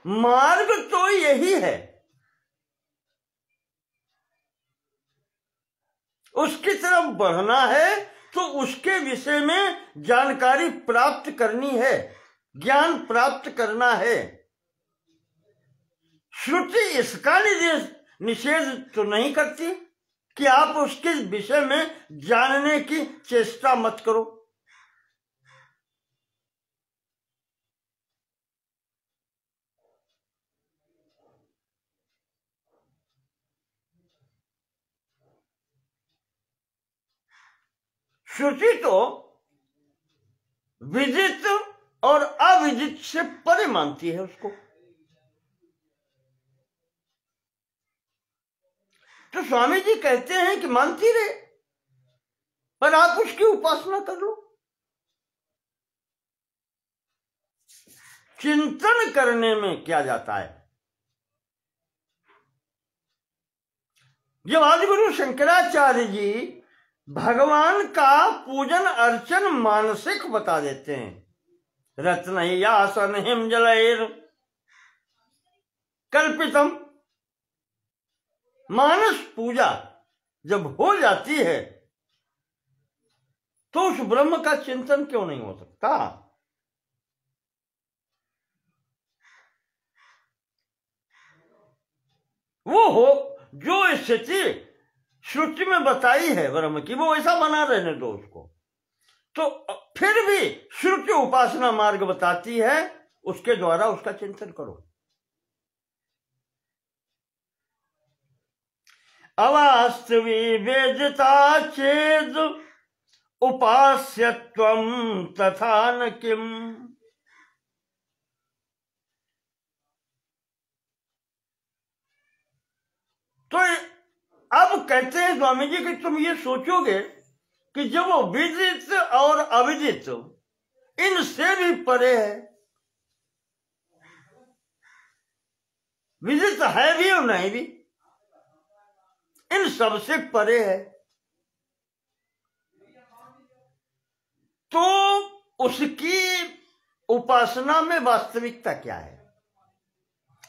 मार्ग तो यही है, उसकी तरफ बढ़ना है तो उसके विषय में जानकारी प्राप्त करनी है, ज्ञान प्राप्त करना है। श्रुति इसका निषेध तो नहीं करती कि आप उसके विषय में जानने की चेष्टा मत करो। श्रुति तो विदित और अविदित से परे मानती है उसको। तो स्वामी जी कहते हैं कि मानती रहे, पर आप उसकी उपासना कर लो। चिंतन करने में क्या जाता है? जब आदिगुरु शंकराचार्य जी भगवान का पूजन अर्चन मानसिक बता देते हैं, रत्नयासन हिमजलैर कल्पितम, मानस पूजा जब हो जाती है तो उस ब्रह्म का चिंतन क्यों नहीं हो सकता? वो हो जो स्थिति श्रुति में बताई है ब्रह्म की, वो ऐसा बना रहने दो उसको। तो फिर भी श्रुति उपासना मार्ग बताती है, उसके द्वारा उसका चिंतन करो। अवास्तवी वेदिता चेद उपास्यत्वं तथा न किम। तो अब कहते हैं स्वामी जी कि तुम ये सोचोगे कि जब वो विदित और अविदित इनसे भी परे है विदित है भी और नहीं भी, इन सबसे परे है। तो उसकी उपासना में वास्तविकता क्या है?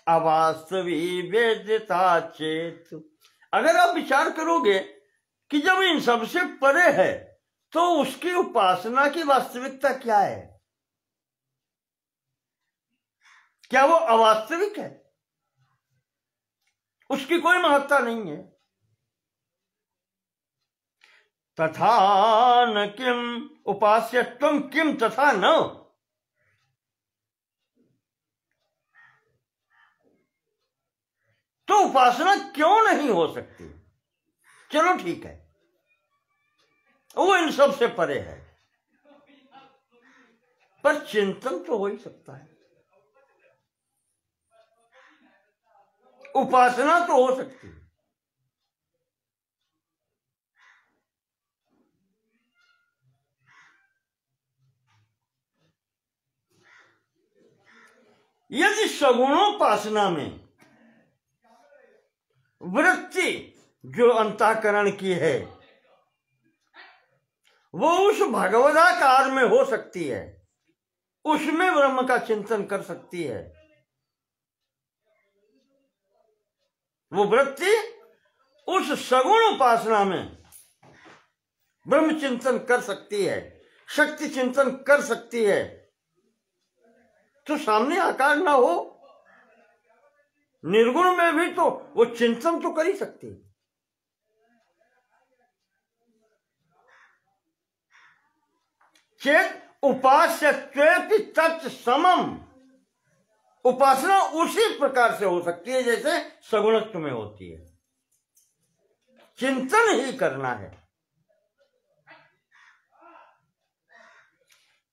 अवास्तवी वेद्यता चेत। अगर आप विचार करोगे कि जब इन सबसे परे है तो उसकी उपासना की वास्तविकता क्या है? क्या वो अवास्तविक है? उसकी कोई महत्ता नहीं है। तथा न किम उपास्य तुम किम तथा न। तो उपासना क्यों नहीं हो सकती? चलो ठीक है, वो इन सब से परे है, पर चिंतन तो हो ही सकता है, उपासना तो हो सकती है। यदि सगुणोपासना में वृत्ति जो अंतःकरण की है वो उस भगवदाकार में हो सकती है, उसमें ब्रह्म का चिंतन कर सकती है, वो वृत्ति उस सगुण उपासना में ब्रह्म चिंतन कर सकती है, शक्ति चिंतन कर सकती है, तो सामने आकार ना हो, निर्गुण में भी तो वो चिंतन तो कर ही सकती है। चेत उपास्यत्वेपि तत् समम। उपासना उसी प्रकार से हो सकती है जैसे सगुणत्व में होती है, चिंतन ही करना है।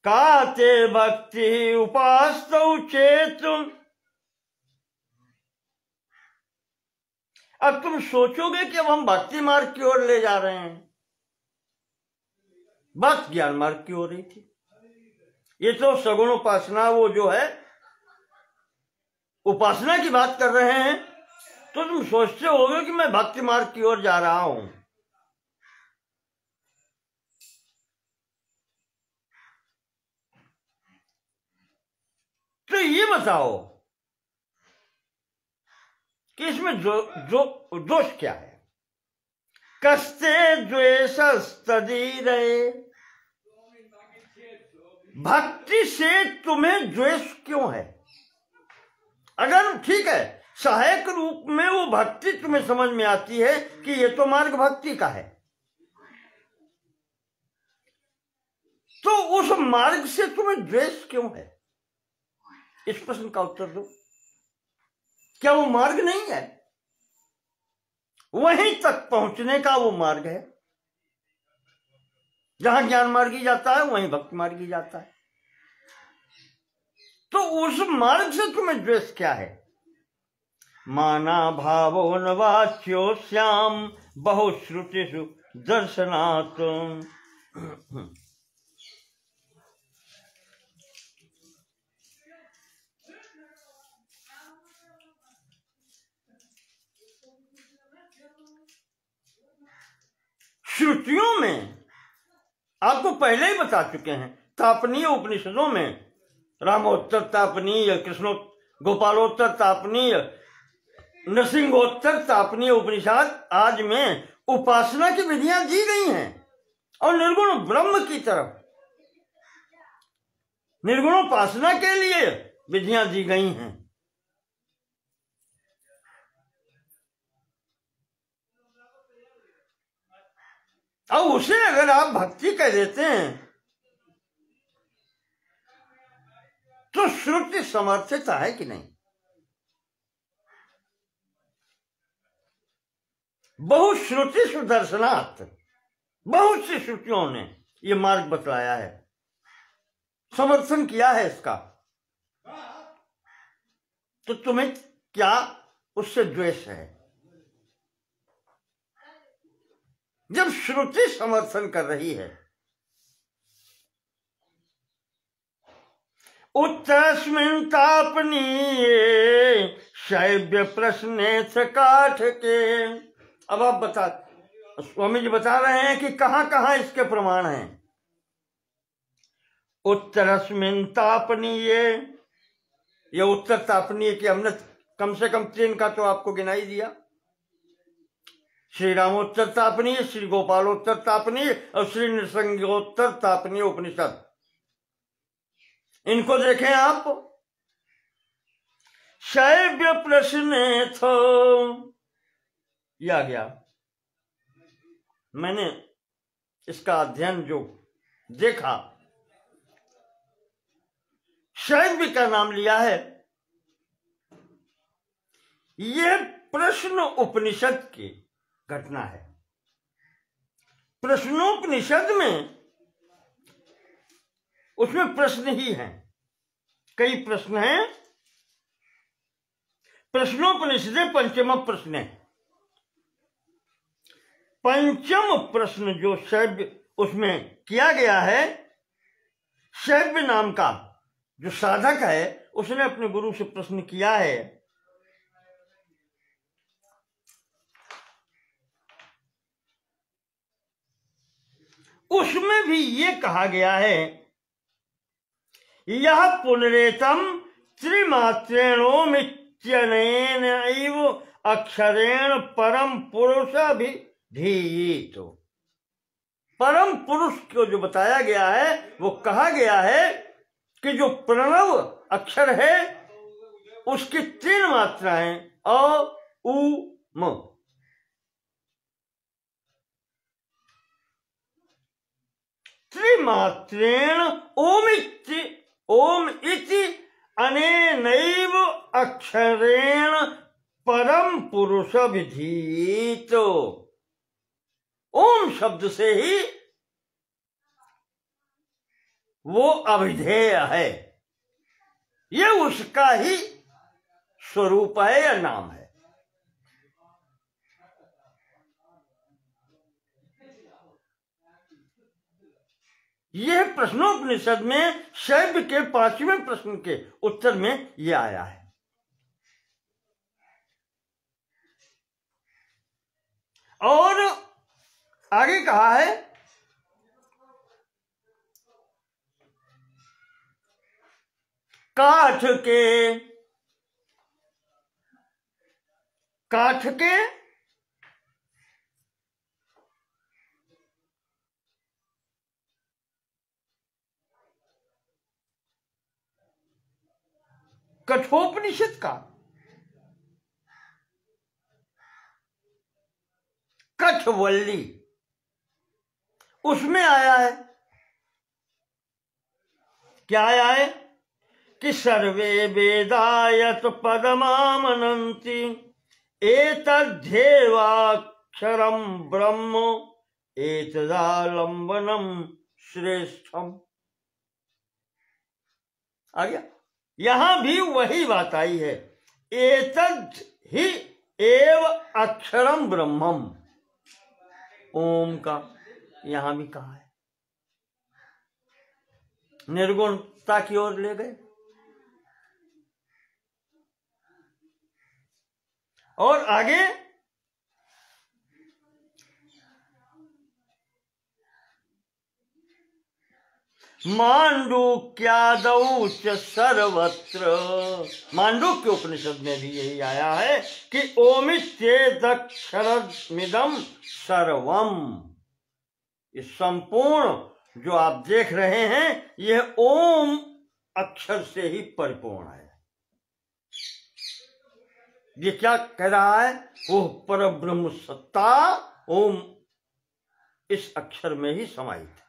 काते भक्ति उपास्तौ चेत। अब तुम सोचोगे कि अब हम भक्ति मार्ग की ओर ले जा रहे हैं, बात ज्ञान मार्ग की हो रही थी। ये तो सगुण उपासना वो जो है उपासना की बात कर रहे हैं, तो तुम सोचते होगे कि मैं भक्ति मार्ग की ओर जा रहा हूं। तो ये बताओ कि इसमें दोष क्या है? कस्ते द्वेषस्तदीरये। भक्ति से तुम्हें द्वेष क्यों है? अगर ठीक है, सहायक रूप में वो भक्ति तुम्हें समझ में आती है कि ये तो मार्ग भक्ति का है, तो उस मार्ग से तुम्हें द्वेष क्यों है? इस प्रश्न का उत्तर दो। क्या वो मार्ग नहीं है? वहीं तक पहुंचने का वो मार्ग है। जहां ज्ञान मार्गी जाता है वहीं भक्ति मार्गी जाता है। तो उस मार्ग से तुम्हें द्वेष क्या है? माना भावो न वाच्यो श्याम बहुश्रुतिषु दर्शनात्। श्रुतियों में आपको पहले ही बता चुके हैं, तापनीय उपनिषदों में रामोत्तर तापनीय, कृष्णो गोपालोत्तर तापनीय, नरसिंहोत्तर तापनीय उपनिषद आज में उपासना की विधियां दी गई हैं और निर्गुण ब्रह्म की तरफ निर्गुणोपासना के लिए विधियां दी गई हैं। अब उसे अगर आप भक्ति कह देते हैं तो श्रुति समर्थित है कि नहीं? बहुश्रुति सुदर्शनात्, बहुत सी श्रुतियों ने ये मार्ग बतलाया है, समर्थन किया है इसका, तो तुम्हें क्या उससे द्वेष है? जब श्रुति समर्थन कर रही है, उत्तरस्मिन् तापनीये शैव्य प्रश्नेथ काठ के। अब आप बता, स्वामी जी बता रहे हैं कि कहां कहां इसके प्रमाण हैं। उत्तरस्मिन् तापनीय, ये उत्तर तापनीय की हमने कम से कम 3 का तो आपको गिनाई दिया। श्री रामोत्तर तापनीय, श्री गोपालोत्तर तापनीय और श्री नृसिंहोत्तर तापनीय उपनिषद, इनको देखें आप। शैव्य प्रश्नेथ ये आ गया। मैंने इसका अध्ययन जो देखा, शैव्य का नाम लिया है। यह प्रश्न उपनिषद की घटना है। प्रश्नोपनिषद में उसमें प्रश्न ही हैं, कई प्रश्न हैं। प्रश्नोपनिषद पंचम प्रश्न है। पंचम प्रश्न जो शैव्य उसमें किया गया है, शैव्य नाम का जो साधक है उसने अपने गुरु से प्रश्न किया है। उसमें भी ये कहा गया है, यह पुनरेतम त्रिमात्रेणोमित्यनेन एव अक्षरेण परम पुरुष अभिधीयेत। परम पुरुष को जो बताया गया है वो कहा गया है कि जो प्रणव अक्षर है उसकी 3 मात्राएं अ, उ, म। त्रिमात्रेण ओम इति अनेनैव अक्षरेण परम पुरुष विधीत। ओम शब्द से ही वो अभिधेय है, ये उसका ही स्वरूप है या नाम है। यह प्रश्नोपनिषद में शैव्य के 5वें प्रश्न के उत्तर में यह आया है। और आगे कहा है, काठ के कठोपनिषद का कठवल्ली उसमें आया है। क्या आया है कि सर्वे वेदायत पदमामनन्ति एतद्धेवाक्षरं ब्रह्म एतदालंबनम श्रेष्ठम। आ गया। यहां भी वही बात आई है, एतद् ही एव अक्षरम ब्रह्मम। ओम का यहां भी कहा है, निर्गुणता की ओर ले गए। और आगे मांडूक्यादौ च सर्वत्र, मांडूक्य उपनिषद में भी यही आया है कि ओमित्येतक्षरमिदं सर्वम। ये संपूर्ण जो आप देख रहे हैं यह ओम अक्षर से ही परिपूर्ण है। ये क्या कह रहा है, वो परब्रह्म सत्ता ओम इस अक्षर में ही समाहित है।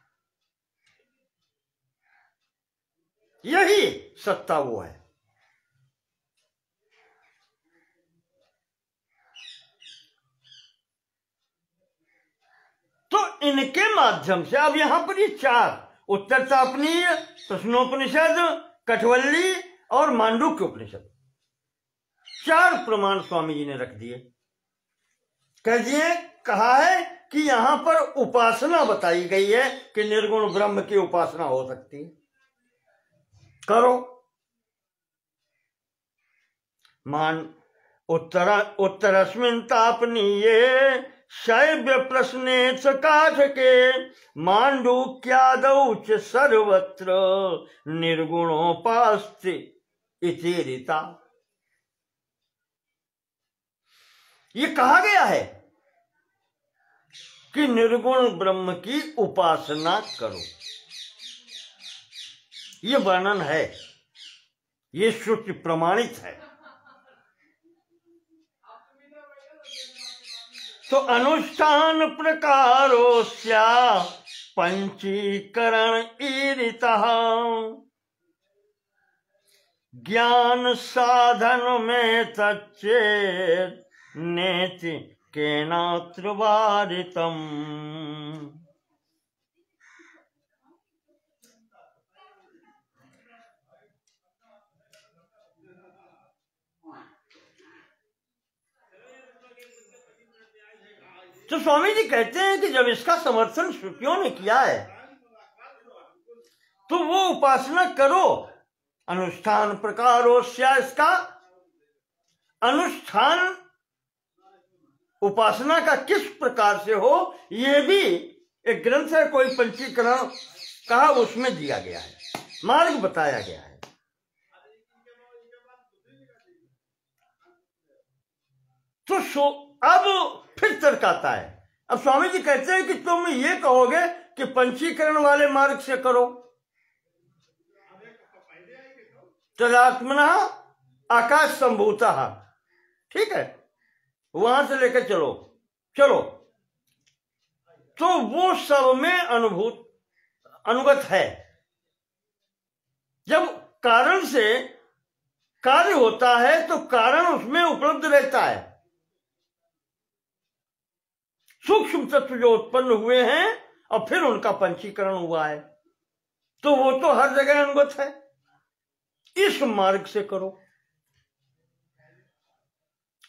यही सत्ता वो है। तो इनके माध्यम से अब यहां पर ये 4 उत्तर तापनीय, प्रश्नोपनिषद, कठवल्ली और मांडूक्य उपनिषद, 4 प्रमाण स्वामी जी ने रख दिए। कह दिए, कहा है कि यहां पर उपासना बताई गई है कि निर्गुण ब्रह्म की उपासना हो सकती है, करो। मान उत्तरस्मिन् तापनीये शैव्य प्रश्ने च काठके माण्डूक्यादौ च सर्वत्र निर्गुणोपास्ति इति रीता। ये कहा गया है कि निर्गुण ब्रह्म की उपासना करो। ये वर्णन है, ये श्रुति प्रमाणित है। तो अनुष्ठान प्रकारोस्या पंचीकरण ईरितः ज्ञान साधन में तच्चेत नेति केनात्र वारितम्। तो स्वामी जी कहते हैं कि जब इसका समर्थन श्रुतियों ने किया है तो वो उपासना करो। अनुष्ठान प्रकारोस्या, इसका अनुष्ठान उपासना का किस प्रकार से हो, ये भी एक ग्रंथ है, कोई पंचीकरण कहा उसमें दिया गया है, मार्ग बताया गया है। तो अब फिर तर्क आता है। अब स्वामी जी कहते हैं कि तुम ये कहोगे कि पंचीकरण वाले मार्ग से करो, तदात्मना आकाश संभूतः, ठीक है, वहां से लेकर चलो तो वो सब में अनुगत है। जब कारण से कार्य होता है तो कारण उसमें उपलब्ध रहता है। सूक्ष्म तत्व जो उत्पन्न हुए हैं और फिर उनका पंचीकरण हुआ है, तो वो तो हर जगह अनुगत है। इस मार्ग से करो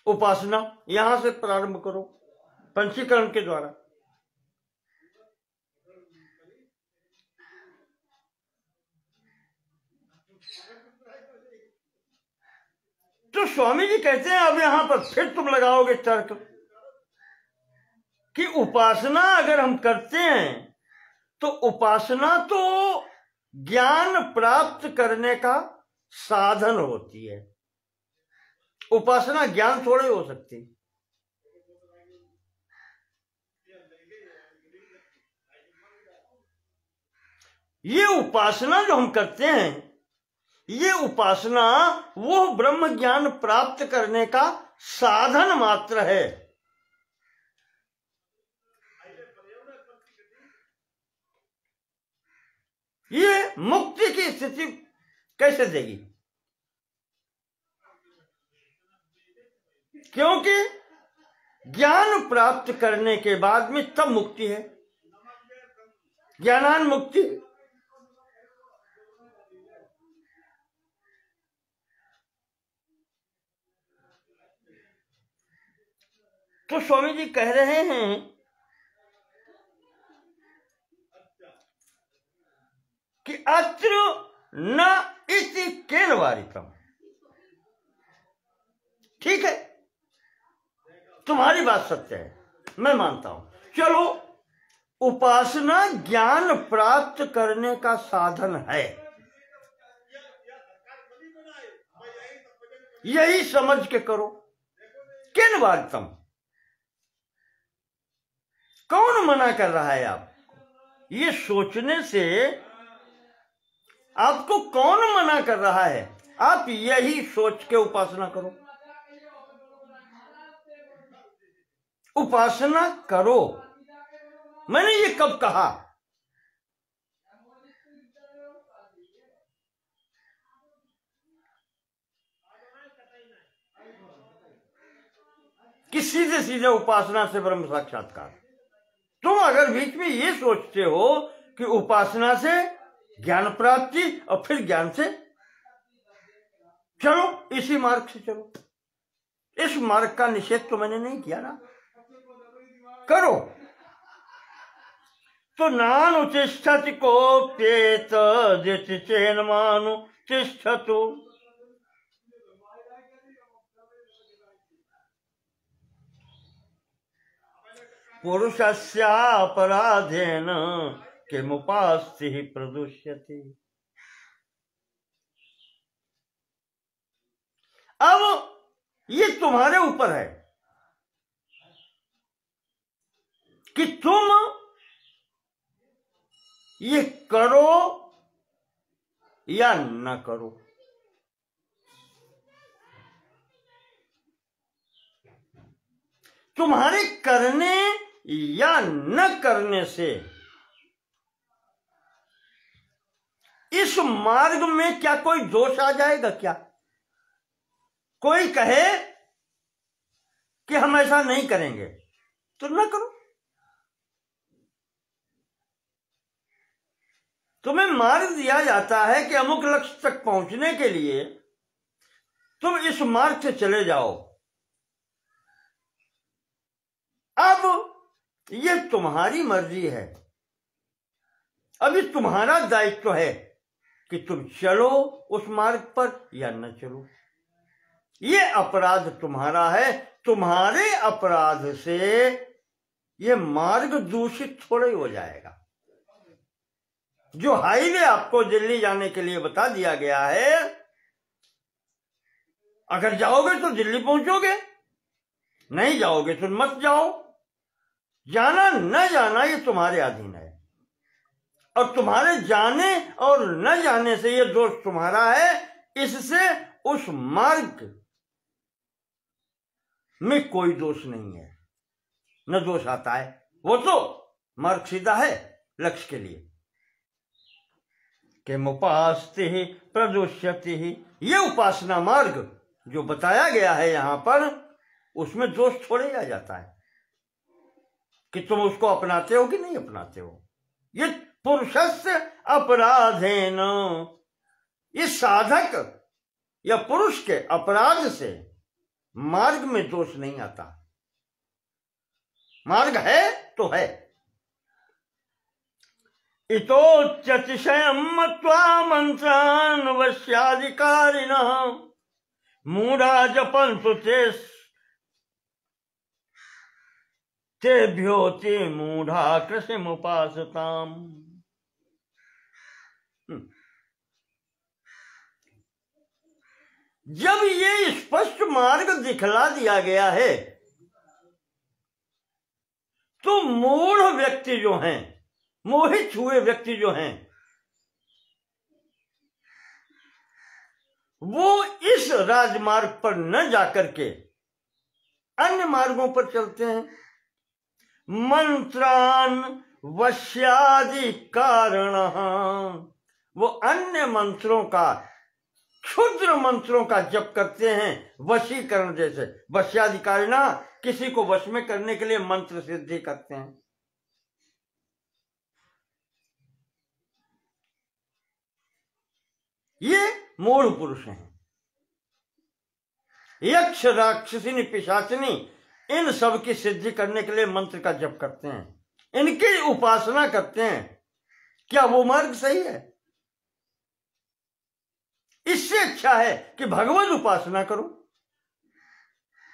उपासना, यहां से प्रारंभ करो पंचीकरण के द्वारा। तो स्वामी जी कहते हैं अब यहां पर फिर तुम लगाओगे तर्क कि उपासना अगर हम करते हैं तो उपासना तो ज्ञान प्राप्त करने का साधन होती है। उपासना ज्ञान थोड़े हो सकती। ये उपासना जो हम करते हैं, ये उपासना वो ब्रह्म ज्ञान प्राप्त करने का साधन मात्र है। ये मुक्ति की स्थिति कैसे देगी? क्योंकि ज्ञान प्राप्त करने के बाद में तब मुक्ति है, ज्ञानान मुक्ति। तो स्वामी जी कह रहे हैं कि अत्र न इति केन वारितम। ठीक है, तुम्हारी बात सत्य है, मैं मानता हूं। चलो, उपासना ज्ञान प्राप्त करने का साधन है, यही समझ के करो। किन वारितम, कौन मना कर रहा है आपको? ये सोचने से आपको कौन मना कर रहा है? आप यही सोच के उपासना करो, उपासना करो। मैंने ये कब कहा? कि सीधे सीधे उपासना से ब्रह्म साक्षात्कार। तुम अगर बीच में ये सोचते हो कि उपासना से ज्ञान प्राप्ति और फिर ज्ञान से, चलो इसी मार्ग से चलो। इस मार्ग का निषेध तो मैंने नहीं किया ना, करो। तो नानुतिष्ठति कोप्येत दिति चेन मानु तिष्ठतु। पुरुषस्यापराधेन किमुपास्ति प्रदुष्यति। अब ये तुम्हारे ऊपर है कि तुम ये करो या न करो। तुम्हारे करने या न करने से इस मार्ग में क्या कोई दोष आ जाएगा? क्या कोई कहे कि हम ऐसा नहीं करेंगे तो न करो। तुम्हें मार्ग दिया जाता है कि अमुक लक्ष्य तक पहुंचने के लिए तुम इस मार्ग से चले जाओ। अब ये तुम्हारी मर्जी है, अभी तुम्हारा दायित्व है कि तुम चलो उस मार्ग पर या न चलो। ये अपराध तुम्हारा है। तुम्हारे अपराध से ये मार्ग दूषित थोड़े हो जाएगा। जो हाईवे आपको दिल्ली जाने के लिए बता दिया गया है, अगर जाओगे तो दिल्ली पहुंचोगे, नहीं जाओगे तो मत जाओ। जाना न जाना ये तुम्हारे अधीन है, और तुम्हारे जाने और न जाने से ये दोष तुम्हारा है। इससे उस मार्ग में कोई दोष नहीं है, न दोष आता है। वो तो मार्ग सीधा है लक्ष्य के लिए। किमुपास्ति प्रदुष्यति, ये उपासना मार्ग जो बताया गया है यहां पर, उसमें दोष थोड़े आ जाता है कि तुम उसको अपनाते हो कि नहीं अपनाते हो। ये पुरुषस्य अपराधेन, ये साधक या पुरुष के अपराध से मार्ग में दोष नहीं आता। मार्ग है तो है। इतोच्यतिशयं मत्वा मंत्रान् वश्याधिकारिणः मूढ़ा जपन्तु तेभ्योति मूढ़ा कृषिमुपासताम्। जब ये स्पष्ट मार्ग दिखला दिया गया है तो मूढ़ व्यक्ति जो हैं, मोहित हुए व्यक्ति जो हैं, वो इस राजमार्ग पर न जाकर के अन्य मार्गों पर चलते हैं। मंत्रान वश्यादि कारण, वो अन्य मंत्रों का, क्षुद्र मंत्रों का जप करते हैं। वशीकरण, जैसे वश्याधिकारिणा, किसी को वश में करने के लिए मंत्र सिद्धि करते हैं। ये मूढ़ पुरुष हैं। यक्ष, राक्षसिनी, पिशाचिनी, इन सब की सिद्धि करने के लिए मंत्र का जप करते हैं, इनकी उपासना करते हैं। क्या वो मार्ग सही है? इससे अच्छा है कि भगवत उपासना करो,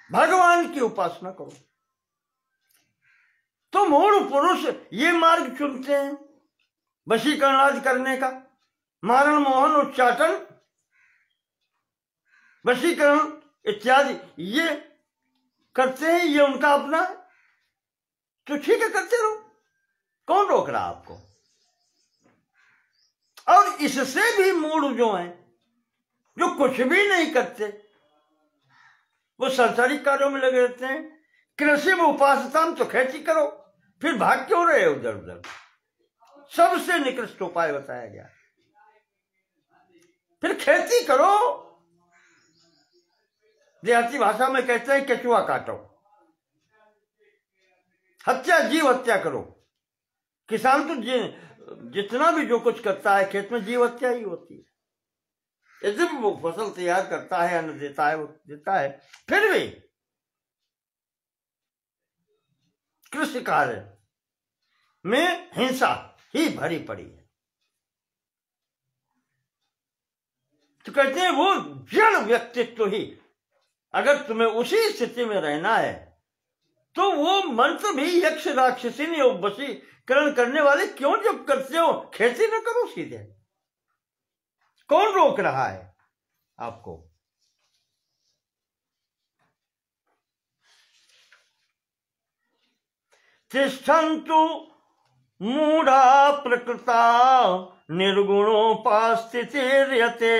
भगवान की उपासना करो। तो मूढ़ पुरुष ये मार्ग चुनते हैं, वशीकरण आदि करने का, मारण, मोहन, उच्चाटन, वशीकरण इत्यादि ये करते हैं। ये उनका अपना है, तो ठीक है, करते रहो, कौन रोक रहा आपको? और इससे भी मूढ़ जो हैं, जो कुछ भी नहीं करते, वो सांसारिक कार्यों में लगे रहते हैं। कृषि में उपासना, तो खेती करो, फिर भाग क्यों रहे हो उधर उधर? सबसे निकृष्ट उपाय बताया गया, फिर खेती करो। देहाती भाषा में कहते हैं केचुआ काटो, हत्या, जीव हत्या करो। किसान तो जितना भी जो कुछ करता है खेत में, जीव हत्या ही होती है। यदि वो फसल तैयार करता है, अन्न देता है, वो देता है, फिर भी कृषि कार्य में हिंसा ही भरी पड़ी है। तो कहते हैं वो जड़ व्यक्तित्व ही, अगर तुम्हें उसी स्थिति में रहना है तो वो मंत्र भी यक्ष राक्षसी वशीकरण करने वाले क्यों जब करते हो? खेती न करो सीधे। कौन रोक रहा है आपको? तिष्ठन्तु मूढ़ा प्रकृता निर्गुणोपास्थितिर्यते।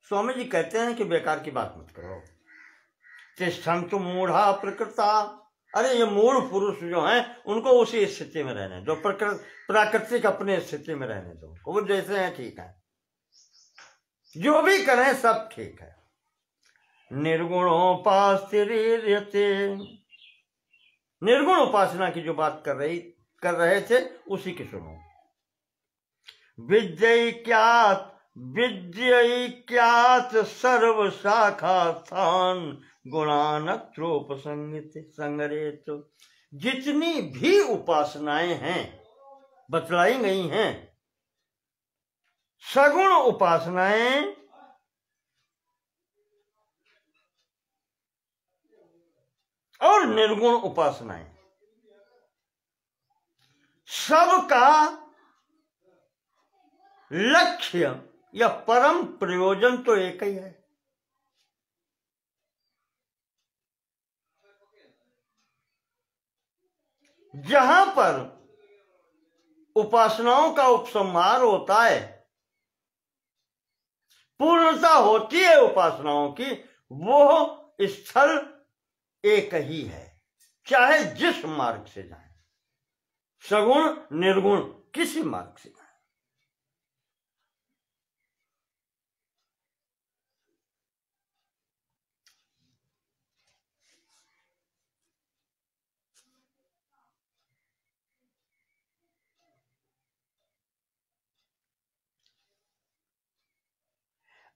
स्वामी जी कहते हैं कि बेकार की बात मत करो। तिष्ठन्तु मूढ़ा प्रकृता, अरे ये मूढ़ पुरुष जो हैं उनको उसी स्थिति में रहने दो, प्राकृतिक अपने स्थिति में रहने दो। वो जैसे हैं ठीक है, जो भी करें सब ठीक है। निर्गुणोपास्थितिर्यते, निर्गुण उपासना की जो बात कर रहे थे उसी की सुनो। विद्यैक्यात् सर्व शाखा स्थान गुणानत्रोपसंगरेत। जितनी भी उपासनाएं हैं बतलाई गई हैं, सगुण उपासनाएं और निर्गुण उपासनाएं, सबका लक्ष्य या परम प्रयोजन तो एक ही है। जहां पर उपासनाओं का उपसंहार होता है, पूर्णता होती है उपासनाओं की, वो स्थल एक ही है, चाहे जिस मार्ग से जाए, सगुण निर्गुण किसी मार्ग से जाए।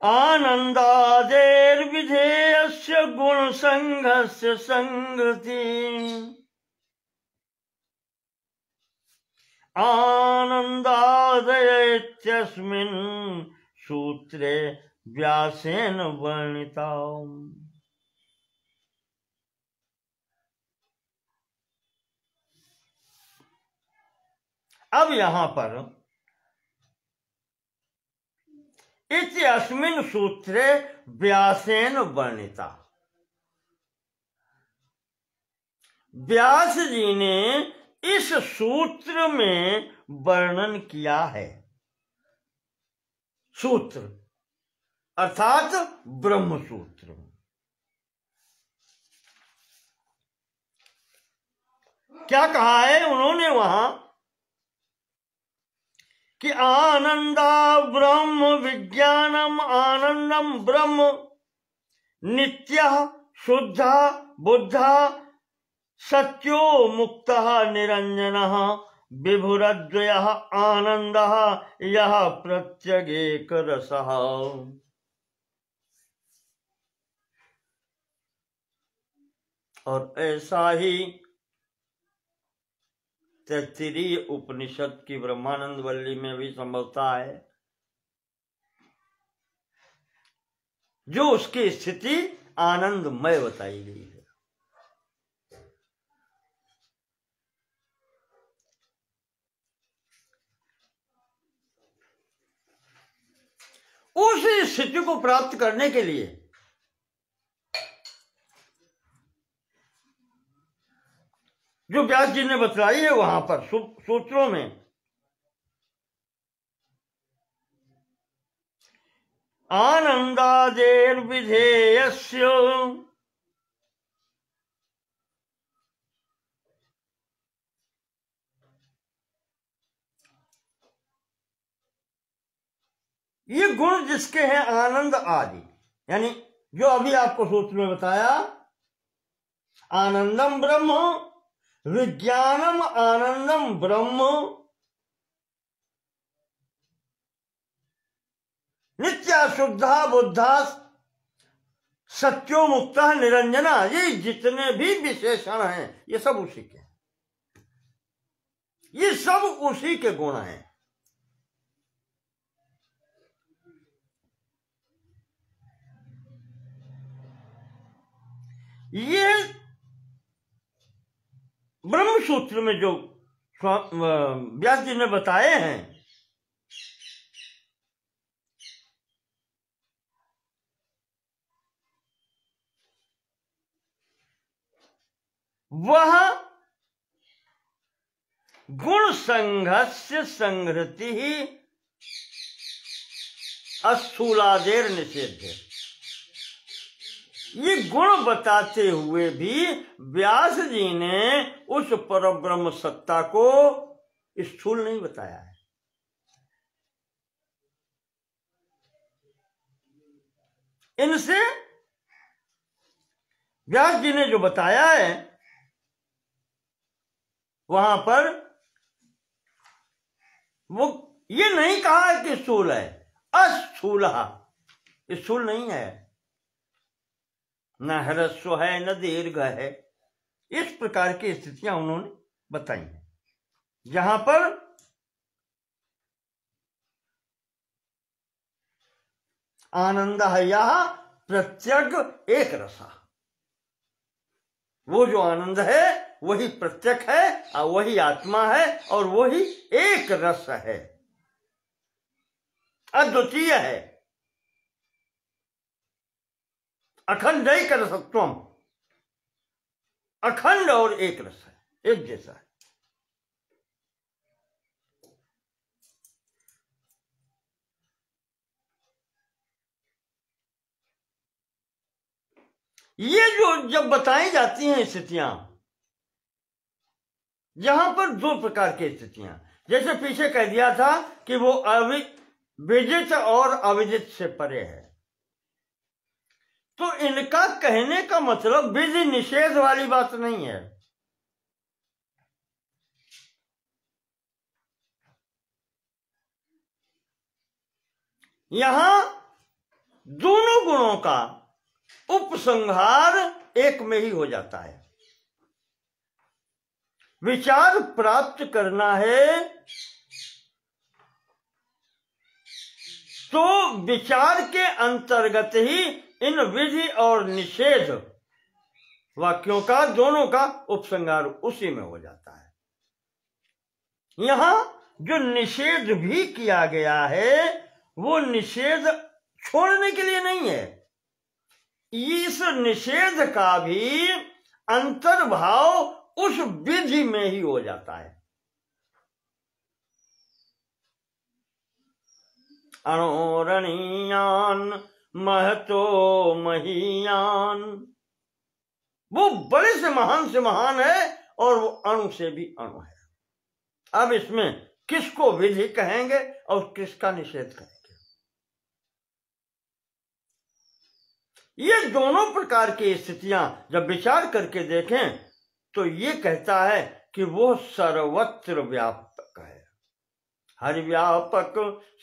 आनन्दादेर्विधेयस्य गुणसंघस्य संगति। आनन्दादय इत्यस्मिन् सूत्रे व्यासेन वर्णिता। अब यहां पर इत्यस्मिन् सूत्रे व्यासेन वर्णिता, व्यास जी ने इस सूत्र में वर्णन किया है। सूत्र अर्थात ब्रह्म सूत्र। क्या कहा है उन्होंने वहां कि आनंदा ब्रह्म विज्ञानम आनंदम ब्रह्म नित्यः शुद्धः बुद्धः सत्यो मुक्तः निरंजनः विभुरद्वयः आनंदः यः प्रत्यगेक रसः। और ऐसा ही तैत्तिरीय उपनिषद की ब्रह्मानंद वल्ली में भी संभवता है, जो उसकी स्थिति आनंदमय बताई गई है। उस स्थिति को प्राप्त करने के लिए जो व्यास जी ने बतलाई है वहां पर सूत्रों में, आनंदादेर विधेयस्य, ये गुण जिसके हैं आनंद आदि, यानी जो अभी आपको सूत्र में बताया, आनंदम ब्रह्म विज्ञानम आनंदम ब्रह्म नित्या शुद्धा बुद्धा सत्यो मुक्ता निरंजना, ये जितने भी विशेषण हैं ये सब उसी के, ये सब उसी के गुण हैं। ये ब्रह्म सूत्र में जो व्यास जी ने बताए हैं, वह गुण संघस्य संहृति ही अस्थूलादेर निषेध है। ये गुण बताते हुए भी व्यास जी ने उस परब्रह्म सत्ता को स्थूल नहीं बताया है। इनसे व्यास जी ने जो बताया है वहां पर वो ये नहीं कहा है कि स्थूल है, अस्थूल, स्थूल नहीं है, न ह्रस्व है न दीर्घ है। इस प्रकार की स्थितियां उन्होंने बताई हैं, जहां पर आनंद है यह प्रत्यक एक रसा। वो जो आनंद है वही प्रत्यक है और वही आत्मा है और वही एक रस है, अद्वितीय है, अखंडैक रसत्वम, अखंड और एक रस है, एक जैसा है। ये जो जब बताई जाती हैं स्थितियां, जहां पर दो प्रकार की स्थितियां, जैसे पीछे कह दिया था कि वो विदित और अविदित से परे है, तो इनका कहने का मतलब विधि निषेध वाली बात नहीं है। यहां दोनों गुणों का उपसंहार एक में ही हो जाता है। विचार प्राप्त करना है तो विचार के अंतर्गत ही इन विधि और निषेध वाक्यों का दोनों का उपसंहार उसी में हो जाता है। यहां जो निषेध भी किया गया है वो निषेध छोड़ने के लिए नहीं है, इस निषेध का भी अंतर्भाव उस विधि में ही हो जाता है। अणोरणीयान महतो महीयान, वो बड़े से महान है और वो अणु से भी अणु है। अब इसमें किसको विधि कहेंगे और किसका निषेध कहेंगे? ये दोनों प्रकार की स्थितियां जब विचार करके देखें तो ये कहता है कि वो सर्वत्र व्यापक है, हर व्यापक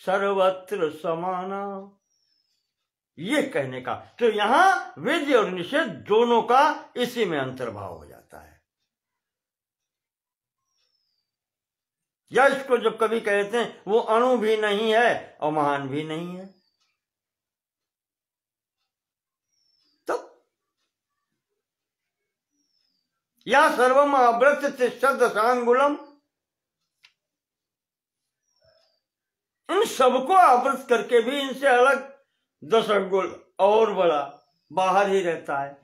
सर्वत्र समाना, ये कहने का। तो यहां विधि और निषेध दोनों का इसी में अंतर्भाव हो जाता है। या इसको जब कभी कहते हैं वो अणु भी नहीं है और महान भी नहीं है, तो या सर्वम आवृत तिष्ठत् दशांगुलम, इन सबको आवृत करके भी इनसे अलग 10 अंगुल और बड़ा बाहर ही रहता है,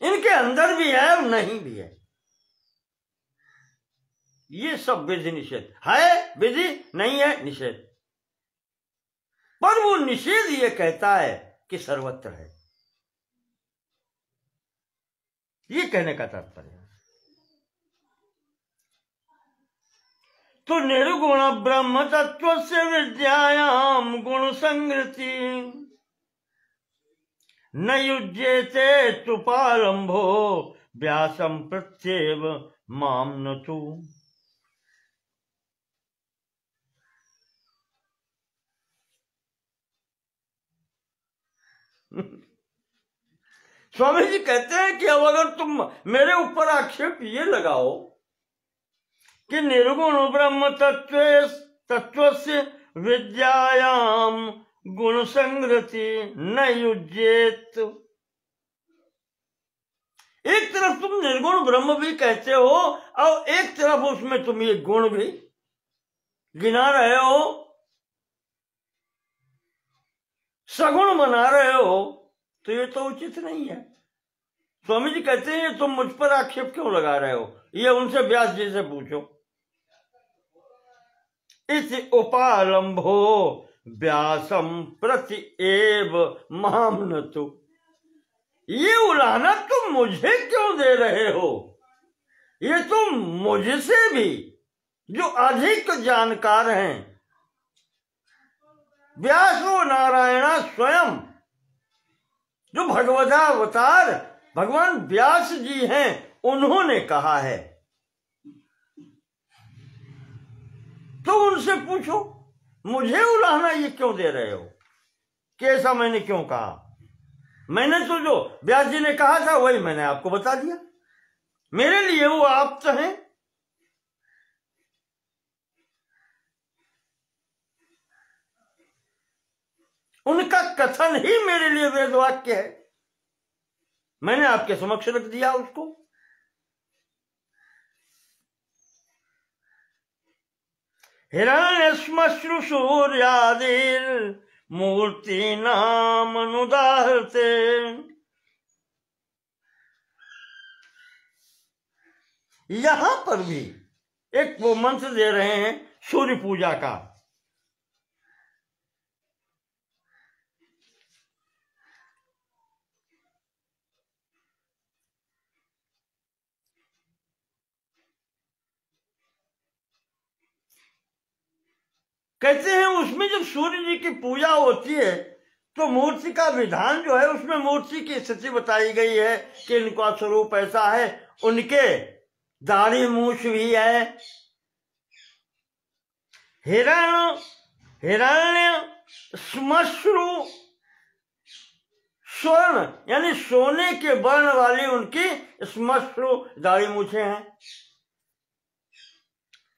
इनके अंदर भी है और नहीं भी है। ये सब विधि निषेध है, विधि नहीं है निषेध, पर वो निषेध ये कहता है कि सर्वत्र है, ये कहने का तात्पर्य है। तो निर्गुण ब्रह्म तत्व से विद्यायाम गुण संगति न युज्यते तुपालंभो व्यासम प्रत्येव माम न तू। स्वामी जी कहते हैं कि अब अगर तुम मेरे ऊपर आक्षेप ये लगाओ कि निर्गुण ब्रह्म तत्व से विद्यायाम गुण संगति न युज्येत। एक तरफ तुम निर्गुण ब्रह्म भी कहते हो और एक तरफ उसमें तुम ये गुण भी गिना रहे हो, सगुण बना रहे हो, तो ये तो उचित नहीं है। स्वामी जी कहते हैं तुम मुझ पर आक्षेप क्यों लगा रहे हो, ये उनसे व्यास जी से पूछो। इस उपालंभो व्यासम प्रति एव मामनतु। ये उलाहना तुम मुझे क्यों दे रहे हो, ये तुम मुझसे भी जो अधिक जानकार हैं, व्यासो नारायण स्वयं, जो भगवदावतार भगवान व्यास जी हैं, उन्होंने कहा है, तो उनसे पूछो मुझे उलाहना ये क्यों दे रहे हो, कैसा मैंने क्यों कहा। मैंने तो जो व्यास जी ने कहा था वही मैंने आपको बता दिया, मेरे लिए वो आप तो हैं। उनका कथन ही मेरे लिए वेद वाक्य है, मैंने आपके समक्ष रख दिया उसको। हिरण्यश्मश्रु सूर्यादिर मूर्ति नाम अनुदाहते। यहां पर भी एक वो मंत्र दे रहे हैं सूर्य पूजा का। कहते हैं उसमें जब सूर्य जी की पूजा होती है तो मूर्ति का विधान जो है उसमें मूर्ति की स्थिति बताई गई है कि इनका स्वरूप ऐसा है, उनके दाढ़ी मूछ भी है। हिरण्य श्मश्रु स्वर्ण यानी सोने के वर्ण वाली उनकी श्मश्रु दाढ़ी मूछे हैं।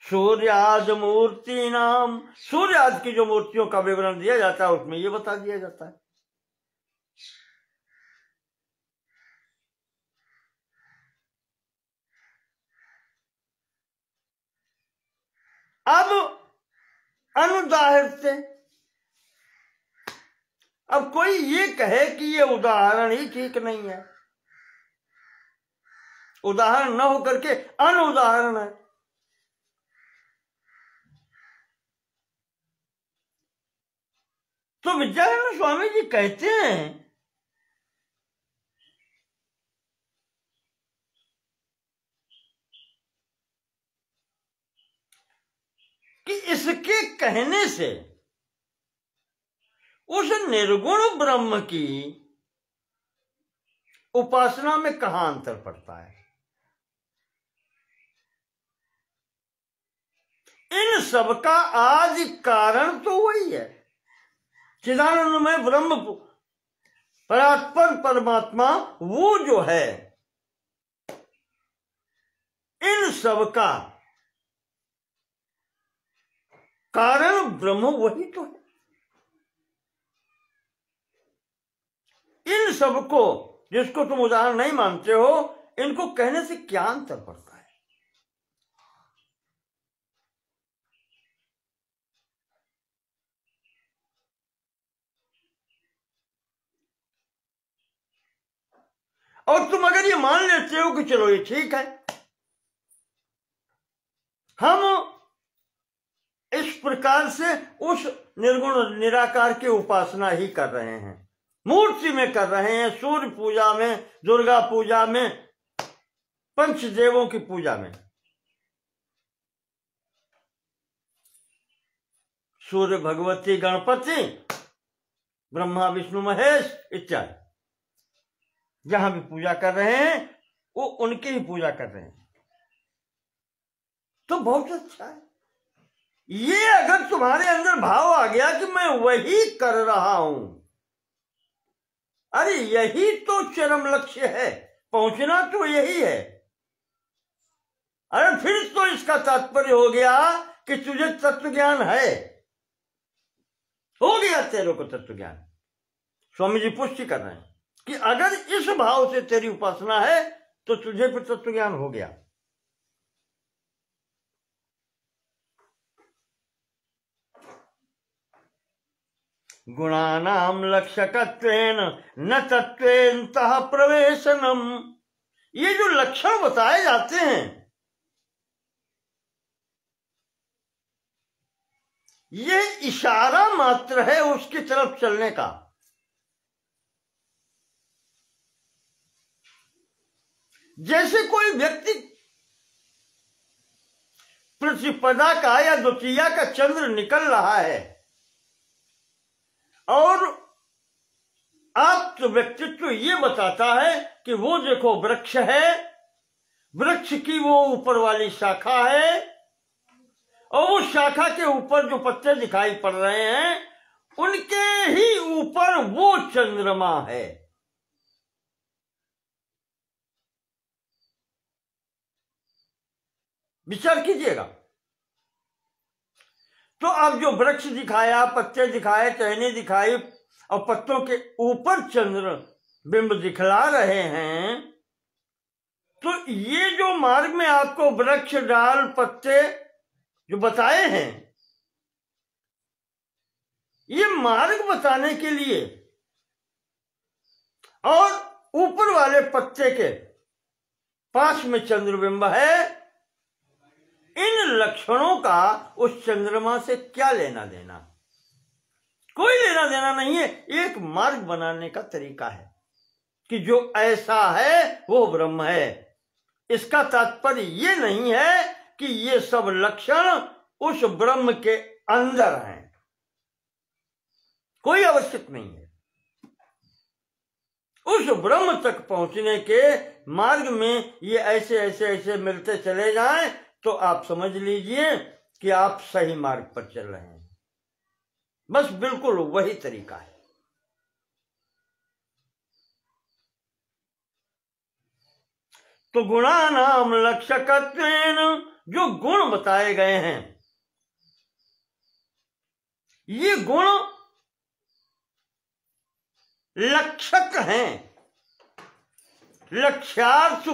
सूर्याद मूर्ति नाम, सूर्याद की जो मूर्तियों का विवरण दिया जाता है उसमें ये बता दिया जाता है। अब अनुदाहरते, अब कोई ये कहे कि ये उदाहरण ही ठीक नहीं है, उदाहरण न होकर के अनुदाहरण है, तो विद्यारण्य स्वामी जी कहते हैं कि इसके कहने से उस निर्गुण ब्रह्म की उपासना में कहां अंतर पड़ता है। इन सबका आदि कारण तो वही है, चिदानंदमय ब्रह्म परात्पर परमात्मा, वो जो है इन सबका कारण ब्रह्म वही तो है। इन सबको जिसको तुम उदाहरण नहीं मानते हो, इनको कहने से क्या अंतर पड़ता है। और तुम अगर ये मान लेते हो कि चलो ये ठीक है, हम इस प्रकार से उस निर्गुण निराकार की उपासना ही कर रहे हैं, मूर्ति में कर रहे हैं, सूर्य पूजा में, दुर्गा पूजा में, पंचदेवों की पूजा में, सूर्य भगवती गणपति ब्रह्मा विष्णु महेश इत्यादि जहां भी पूजा कर रहे हैं वो उनकी ही पूजा कर रहे हैं, तो बहुत अच्छा है। ये अगर तुम्हारे अंदर भाव आ गया कि मैं वही कर रहा हूं, अरे यही तो चरम लक्ष्य है, पहुंचना तो यही है, अरे फिर तो इसका तात्पर्य हो गया कि तुझे तत्व ज्ञान है, हो गया तेरे को तत्व ज्ञान। स्वामी जी पुष्टि कर रहे हैं कि अगर इस भाव से तेरी उपासना है तो तुझे फिर तत्व ज्ञान हो गया। गुणानाम लक्षकत्वेन न तत्वेन्तः प्रवेशनम। ये जो लक्षण बताए जाते हैं ये इशारा मात्र है उसकी तरफ चलने का। जैसे कोई व्यक्ति प्रतिपदा का या द्वितीया का चंद्र निकल रहा है और आप तो व्यक्तित्व ये बताता है कि वो देखो वृक्ष है, वृक्ष की वो ऊपर वाली शाखा है और उस शाखा के ऊपर जो पत्ते दिखाई पड़ रहे हैं उनके ही ऊपर वो चंद्रमा है। विचार कीजिएगा। तो अब जो वृक्ष दिखाया, पत्ते दिखाए, टहनी दिखाई और पत्तों के ऊपर चंद्र बिंब दिखला रहे हैं, तो ये जो मार्ग में आपको वृक्ष, डाल, पत्ते जो बताए हैं ये मार्ग बताने के लिए और ऊपर वाले पत्ते के पास में चंद्रबिंब है, इन लक्षणों का उस चंद्रमा से क्या लेना देना? कोई लेना देना नहीं है। एक मार्ग बनाने का तरीका है कि जो ऐसा है वो ब्रह्म है। इसका तात्पर्य ये नहीं है कि ये सब लक्षण उस ब्रह्म के अंदर हैं, कोई आवश्यक नहीं है। उस ब्रह्म तक पहुंचने के मार्ग में ये ऐसे ऐसे ऐसे मिलते चले जाएं तो आप समझ लीजिए कि आप सही मार्ग पर चल रहे हैं। बस बिल्कुल वही तरीका है। तो गुणानाम लक्षकत्वेन, जो गुण बताए गए हैं ये गुण लक्षक हैं, लक्ष्यार्थ,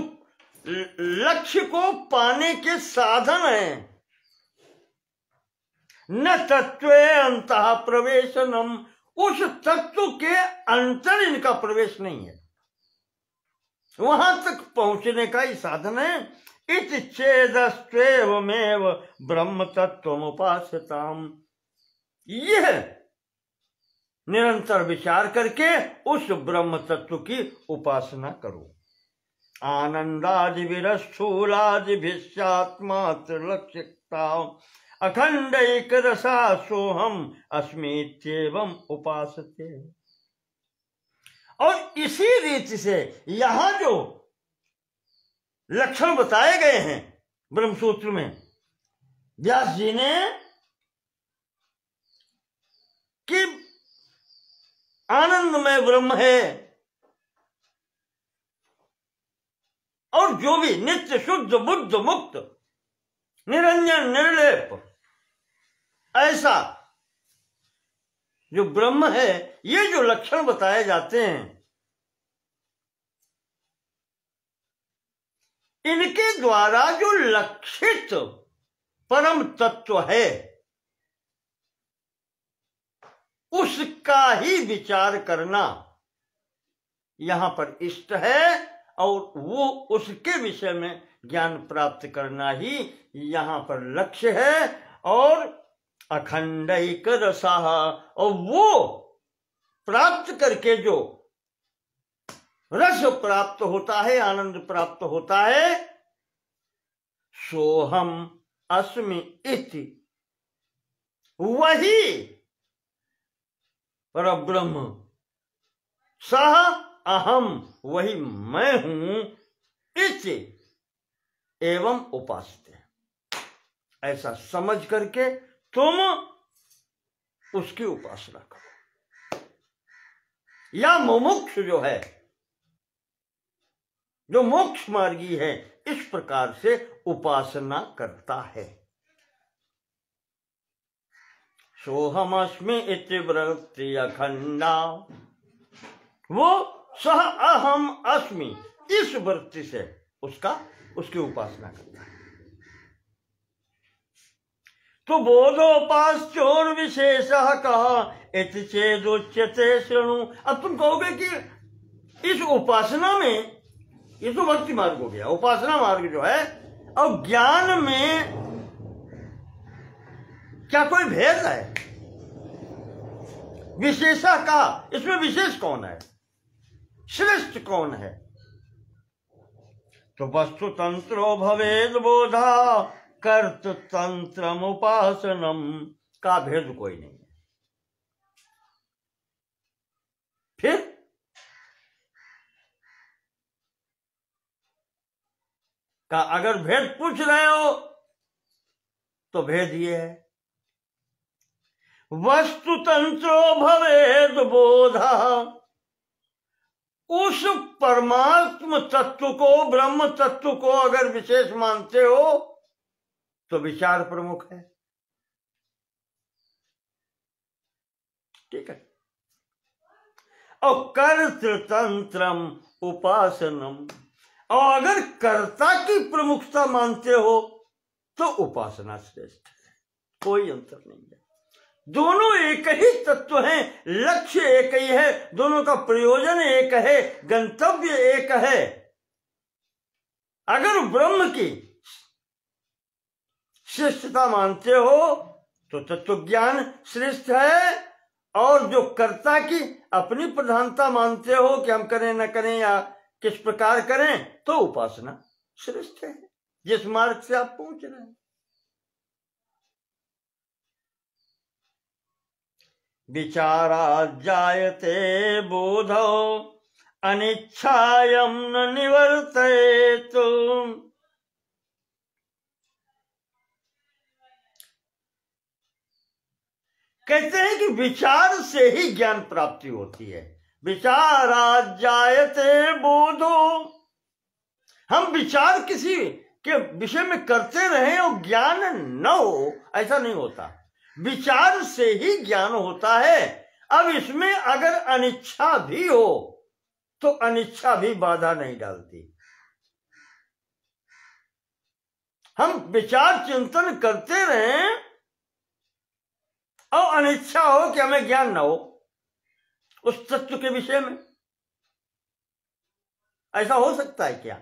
लक्ष्य को पाने के साधन हैं। न तत्वे अंतः प्रवेशनम, उस तत्व के अंतर इनका प्रवेश नहीं है, वहां तक पहुंचने का ही साधन है। इति चेदस्त्वेवमेव ब्रह्म तत्वमुपास्यताम, यह निरंतर विचार करके उस ब्रह्म तत्व की उपासना करो। आनंदादि विरस्थूलादि भिष्यात्मात्र लक्ष्यता अखंड एक रसा सोहम अस्मीत्येवं उपासते। और इसी रीति से यहां जो लक्षण बताए गए हैं ब्रह्मसूत्र में, व्यास जी ने कि आनंदमय ब्रह्म है और जो भी नित्य शुद्ध बुद्ध मुक्त निरंजन निर्लेप ऐसा जो ब्रह्म है, ये जो लक्षण बताए जाते हैं इनके द्वारा जो लक्षित परम तत्व है उसका ही विचार करना यहां पर इष्ट है और वो उसके विषय में ज्ञान प्राप्त करना ही यहां पर लक्ष्य है। और अखंडैक रसः, और वो प्राप्त करके जो रस प्राप्त होता है, आनंद प्राप्त होता है, सोहम अस्मि इति, वही परब्रह्म, सह अहम, वही मैं हूं, इति एवं उपासते, ऐसा समझ करके तुम उसकी उपासना करो। या मुमुक्ष जो है, जो मोक्ष मार्गी है, इस प्रकार से उपासना करता है। सोहमस्मि इति वृत्ति अखंडा, वो सह अहम अस्मि इस वृत्ति से उसकी उपासना करता है। तो बोधोपास्योर विशेष कहा इति चेदुच्यते शृणु। अब तुम कहोगे कि इस उपासना में, ये तो भक्ति मार्ग हो गया, उपासना मार्ग जो है, और ज्ञान में क्या कोई भेद है? विशेषा का, इसमें विशेष कौन है, श्रेष्ठ कौन है? तो वस्तु तंत्रो भवेद बोधा कर्त तंत्रम उपासनम का भेद कोई नहीं है। फिर का अगर भेद पूछ रहे हो तो भेद ये है, वस्तु तंत्रो भवेद बोधा, उस परमात्म तत्व को, ब्रह्म तत्व को अगर विशेष मानते हो तो विचार प्रमुख है। ठीक है। और कर्तृतंत्रम उपासनम, और अगर कर्ता की प्रमुखता मानते हो तो उपासना श्रेष्ठ है, कोई अंतर नहीं है। दोनों एक ही तत्व हैं, लक्ष्य एक ही है, दोनों का प्रयोजन एक है, गंतव्य एक है। अगर ब्रह्म की श्रेष्ठता मानते हो तो तत्व ज्ञान श्रेष्ठ है, और जो कर्ता की अपनी प्रधानता मानते हो कि हम करें न करें या किस प्रकार करें, तो उपासना श्रेष्ठ है, जिस मार्ग से आप पहुंच रहे हैं। विचारा जायते बोधो अनिच्छायं न निवर्तेत, कहते हैं कि विचार से ही ज्ञान प्राप्ति होती है। विचारा जायते बोधो, हम विचार किसी के विषय में करते रहें और ज्ञान न हो, ऐसा नहीं होता। विचार से ही ज्ञान होता है। अब इसमें अगर अनिच्छा भी हो तो अनिच्छा भी बाधा नहीं डालती। हम विचार चिंतन करते रहें और अनिच्छा हो कि हमें ज्ञान ना हो उस तत्व के विषय में, ऐसा हो सकता है क्या?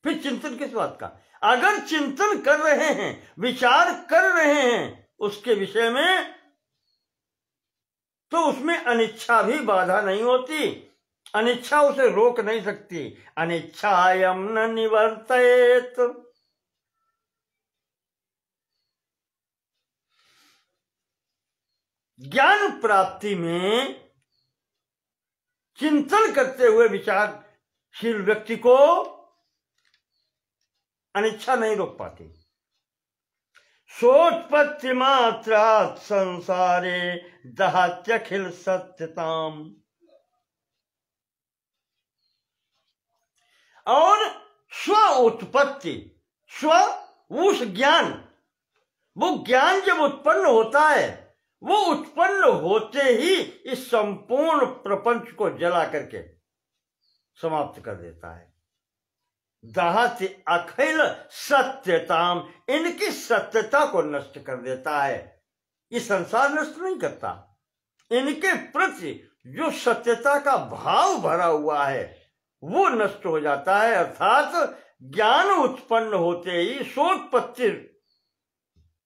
फिर चिंतन किस बात का? अगर चिंतन कर रहे हैं, विचार कर रहे हैं उसके विषय में, तो उसमें अनिच्छा भी बाधा नहीं होती, अनिच्छा उसे रोक नहीं सकती। अनिच्छायं न निवर्तेत, ज्ञान प्राप्ति में चिंतन करते हुए विचारशील व्यक्ति को अनिच्छा नहीं रोक पाती। सोत्पत्ति मात्रात् संसारे दहात्यखिल सत्यताम, और स्व उत्पत्ति, स्व उस ज्ञान, वो ज्ञान जब उत्पन्न होता है, वो उत्पन्न होते ही इस संपूर्ण प्रपंच को जला करके समाप्त कर देता है। दहति अखिल सत्यताम, इनकी सत्यता को नष्ट कर देता है। ये संसार नष्ट नहीं करता, इनके प्रति जो सत्यता का भाव भरा हुआ है वो नष्ट हो जाता है। अर्थात ज्ञान उत्पन्न होते ही सोत्पत्ति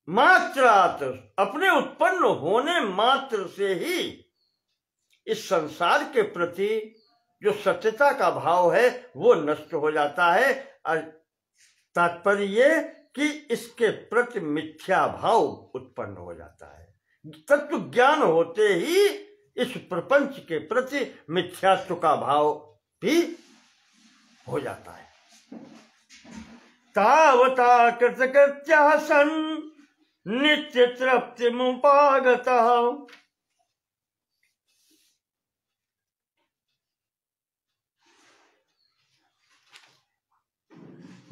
मात्रात, अपने उत्पन्न होने मात्र से ही इस संसार के प्रति जो सत्यता का भाव है वो नष्ट हो जाता है। और तात्पर्य ये कि इसके प्रति मिथ्या भाव उत्पन्न हो जाता है। तत्व ज्ञान होते ही इस प्रपंच के प्रति मिथ्यात्व का भाव भी हो जाता है। तावता कृतकृत्या सन् नित्य तृप्ति मुपागतः,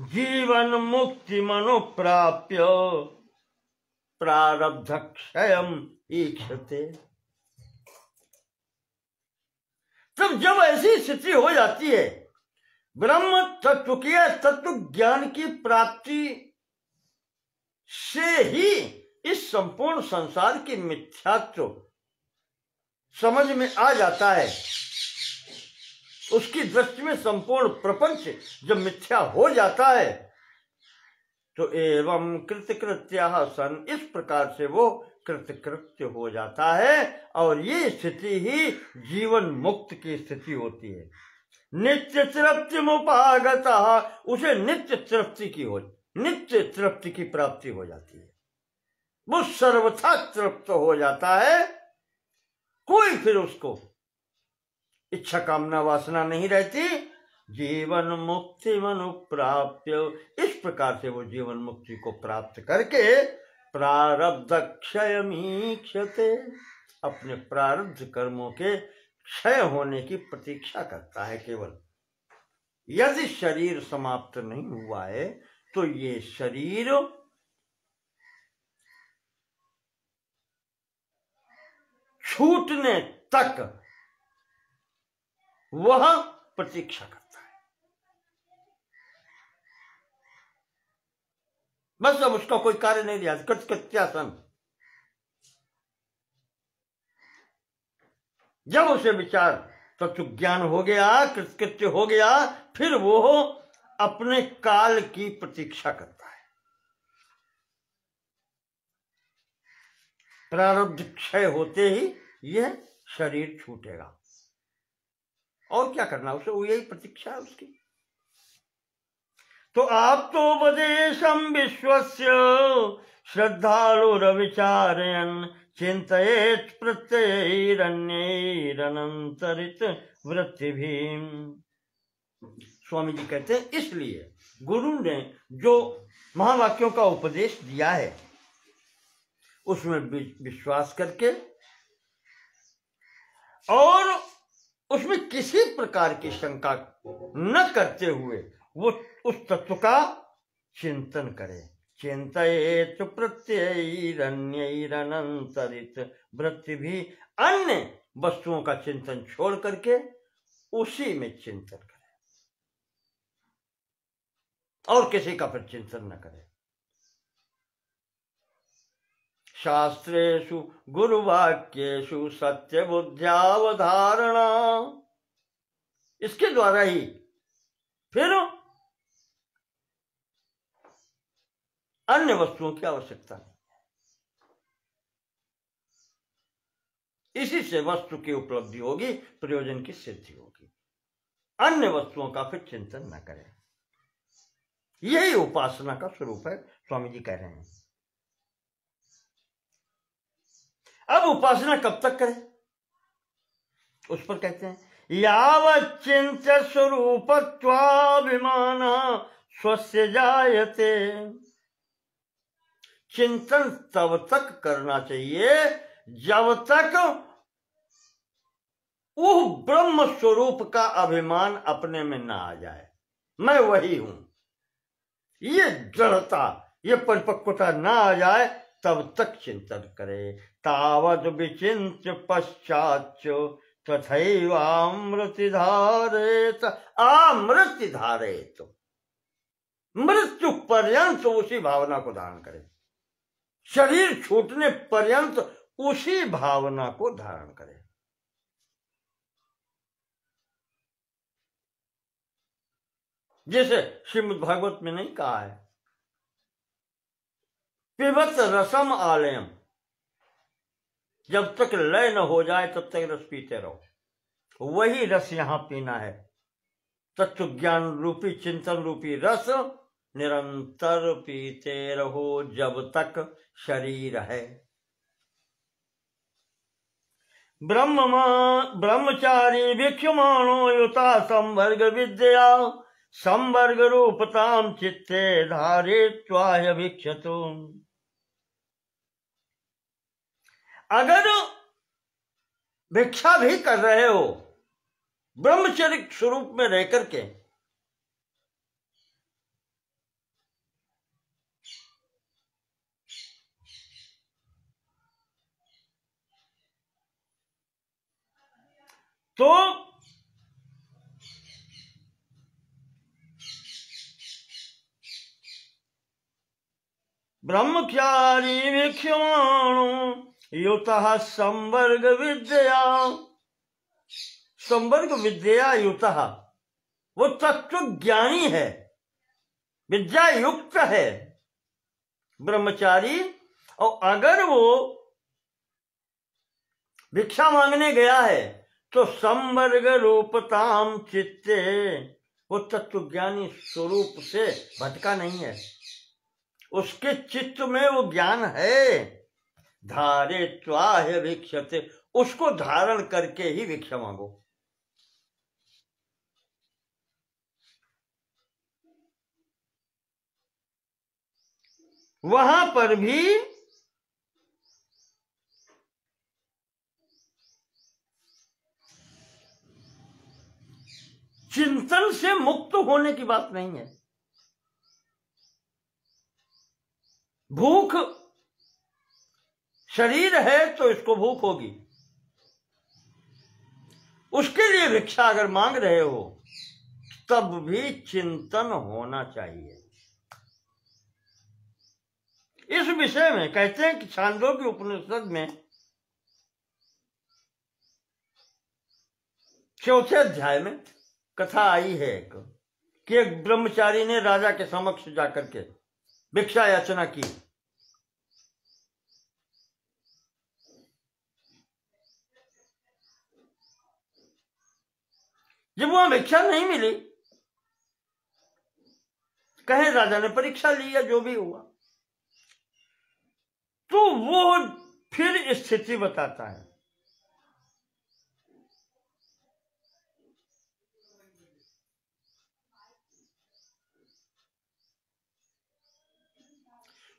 जीवन मुक्ति मनुप्राप्य प्रारब्ध क्षयम ईक्षते। तब जब ऐसी स्थिति हो जाती है, ब्रह्म तत्व की तत्व ज्ञान की प्राप्ति से ही इस संपूर्ण संसार की मिथ्यात्व समझ में आ जाता है। उसकी दृष्टि में संपूर्ण प्रपंच जब मिथ्या हो जाता है तो एवं कृतकृत्य सन, इस प्रकार से वो कृतकृत्य हो जाता है। और ये स्थिति ही जीवन मुक्त की स्थिति होती है। नित्य तृप्ति मुपागत, उसे नित्य तृप्ति की प्राप्ति हो जाती है। वो सर्वथा तृप्त हो जाता है। कोई फिर उसको इच्छा कामना वासना नहीं रहती। जीवन मुक्ति मनु प्राप्य, इस प्रकार से वो जीवन मुक्ति को प्राप्त करके प्रारब्ध क्षयमीक्षते, अपने प्रारब्ध कर्मों के क्षय होने की प्रतीक्षा करता है केवल। यदि शरीर समाप्त नहीं हुआ है तो ये शरीर छूटने तक वह प्रतीक्षा करता है। बस अब उसका कोई कार्य नहीं दिया। कृत्यासन, जब उसे विचार तत्व ज्ञान हो गया, कृत्य हो गया, फिर वो अपने काल की प्रतीक्षा करता है। प्रारब्ध क्षय होते ही यह शरीर छूटेगा। और क्या करना उसे, वो यही प्रतीक्षा है उसकी। तो आप तो उपदेशम विश्वस्य श्रद्धालुरविचारयन् चिंतयेत् प्रत्ययैरन्यैरनन्तरित वृत्तिभिः। स्वामी जी कहते हैं इसलिए गुरु ने जो महावाक्यों का उपदेश दिया है उसमें विश्वास करके और उसमें किसी प्रकार की शंका न करते हुए वो उस तत्व का चिंतन करे। चिंतयेत् प्रत्ययैरन्यैरनन्तरित वृत्ति भी, अन्य वस्तुओं का चिंतन छोड़ करके उसी में चिंतन करे और किसी का फिर चिंतन न करे। शास्त्रेषु गुरुवाक्येषु सत्य बुद्ध्यावधारणा, इसके द्वारा ही फिर अन्य वस्तुओं की आवश्यकता नहीं। इसी से वस्तु की उपलब्धि होगी, प्रयोजन की सिद्धि होगी। अन्य वस्तुओं का फिर चिंतन न करें। यही उपासना का स्वरूप है, स्वामी जी कह रहे हैं। अब उपासना कब तक करें उस पर कहते हैं यावच्चिंत्य स्वरूपत्वाभिमान स्वस्य जायते। चिंतन तब तक करना चाहिए जब तक वो ब्रह्म स्वरूप का अभिमान अपने में ना आ जाए, मैं वही हूं, ये दृढ़ता, ये परिपक्वता ना आ जाए, तब तक चिंतन करे। तावद विचिन्त्य पश्चात् तथैवामृति धारेत, आमृति धारेत, मृत्यु पर्यंत उसी भावना को धारण करे। शरीर छूटने पर्यंत उसी भावना को धारण करे। जैसे श्रीमद् भागवत में नहीं कहा है पिबत रसम आलयम, जब तक लय न हो जाए तब तक रस पीते रहो। वही रस यहां पीना है। तत्व ज्ञान रूपी चिंतन रूपी रस निरंतर पीते रहो जब तक शरीर है। ब्रह्मचारी भिक्षमाणो युता संवर्ग विद्या संवर्ग रूपताम चित्ते धारित्वाय भिक्षतु। अगर भिक्षा भी कर रहे हो ब्रह्मचर्य स्वरूप में रह करके, तो ब्रह्मचारी भिक्षमाणो युतः संवर्ग विद्या, संवर्ग विद्या युतः, वो तत्व ज्ञानी है, विद्या युक्त है ब्रह्मचारी। और अगर वो भिक्षा मांगने गया है तो संवर्ग रूपताम चित्ते, वो तत्व ज्ञानी स्वरूप से भटका नहीं है, उसके चित्त में वो ज्ञान है। धारित्वा भिक्षते, उसको धारण करके ही भिक्षा मांगो। वहां पर भी चिंतन से मुक्त होने की बात नहीं है। भूख, शरीर है तो इसको भूख होगी, उसके लिए भिक्षा अगर मांग रहे हो तब भी चिंतन होना चाहिए। इस विषय में कहते हैं कि छांदोग्य उपनिषद में 4थे अध्याय में कथा आई है कि एक ब्रह्मचारी ने राजा के समक्ष जाकर के भिक्षा याचना की। जब वहां भिक्षा नहीं मिली, कहे राजा ने परीक्षा ली या जो भी हुआ, तो वो फिर स्थिति बताता है।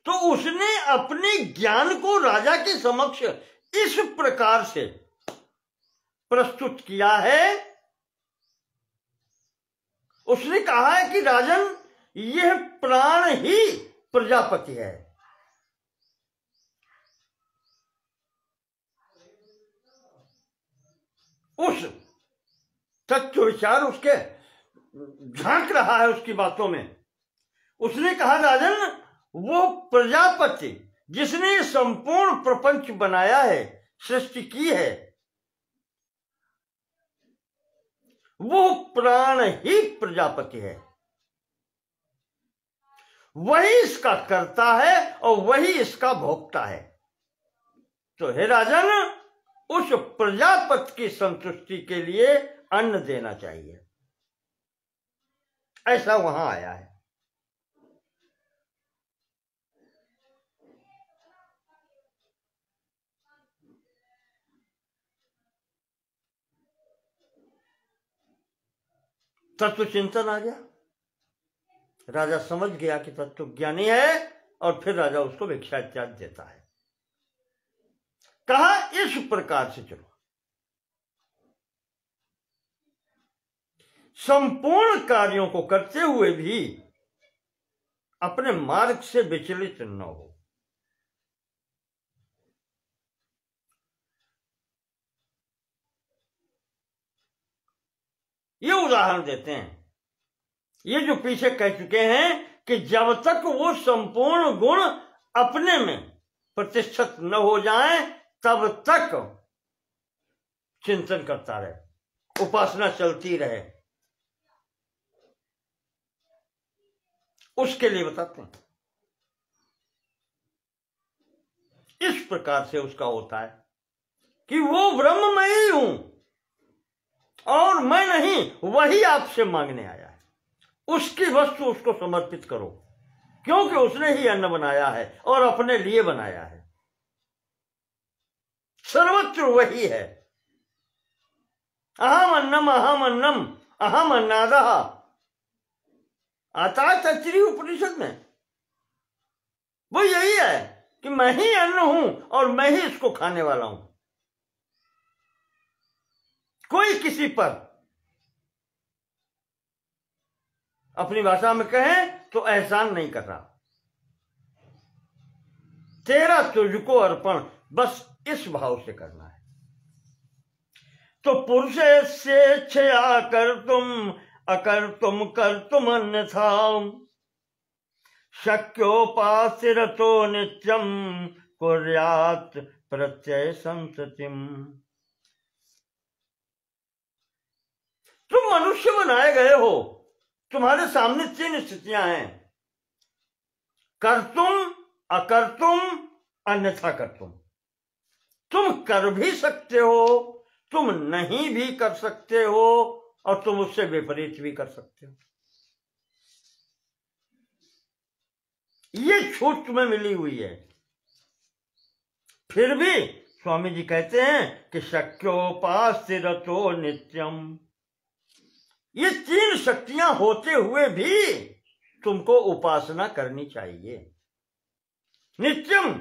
तो उसने अपने ज्ञान को राजा के समक्ष इस प्रकार से प्रस्तुत किया है। उसने कहा है कि राजन, यह प्राण ही प्रजापति है। उस तत्व विचार उसके झांक रहा है उसकी बातों में। उसने कहा राजन, वो प्रजापति जिसने संपूर्ण प्रपंच बनाया है, सृष्टि की है, वो प्राण ही प्रजापति है। वही इसका कर्ता है और वही इसका भोक्ता है। तो हे राजन, उस प्रजापति की संतुष्टि के लिए अन्न देना चाहिए, ऐसा वहां आया है। तत्व चिंतन आ गया, राजा समझ गया कि तत्व ज्ञानी है, और फिर राजा उसको भिक्षा इत्यादि देता है। कहा इस प्रकार से चलो, संपूर्ण कार्यों को करते हुए भी अपने मार्ग से विचलित न हो। ये उदाहरण देते हैं, ये जो पीछे कह चुके हैं कि जब तक वो संपूर्ण गुण अपने में प्रतिष्ठित न हो जाए तब तक चिंतन करता रहे, उपासना चलती रहे, उसके लिए बताते हैं। इस प्रकार से उसका होता है कि वो ब्रह्म मैं ही हूं और मैं नहीं, वही आपसे मांगने आया है। उसकी वस्तु उसको समर्पित करो, क्योंकि उसने ही अन्न बनाया है और अपने लिए बनाया है। सर्वत्र वही है। अहम अन्नम अहम अन्नम अहम अन्नादः, आता है तैत्तिरीय उपनिषद में। वो यही है कि मैं ही अन्न हूं और मैं ही इसको खाने वाला हूं। कोई किसी पर अपनी भाषा में कहे तो एहसान नहीं कर रहा। तेरा तुझको अर्पण, बस इस भाव से करना है। तो पुरुष स्वेच्छया कर तुम अकर तुम कर तुम अन्यथा शक्योपास्य रतो नित्यम कुर्यात् प्रत्यय संततिम। तुम मनुष्य बनाए गए हो, तुम्हारे सामने 3 स्थितियां हैं, कर्तुम अकर्तुम अन्यथा कर्तुम। तुम कर भी सकते हो, तुम नहीं भी कर सकते हो, और तुम उससे विपरीत भी कर सकते हो। ये छूट तुम्हें मिली हुई है। फिर भी स्वामी जी कहते हैं कि शक्योपास्य रतो नित्यम। ये 3 शक्तियां होते हुए भी तुमको उपासना करनी चाहिए। नित्यम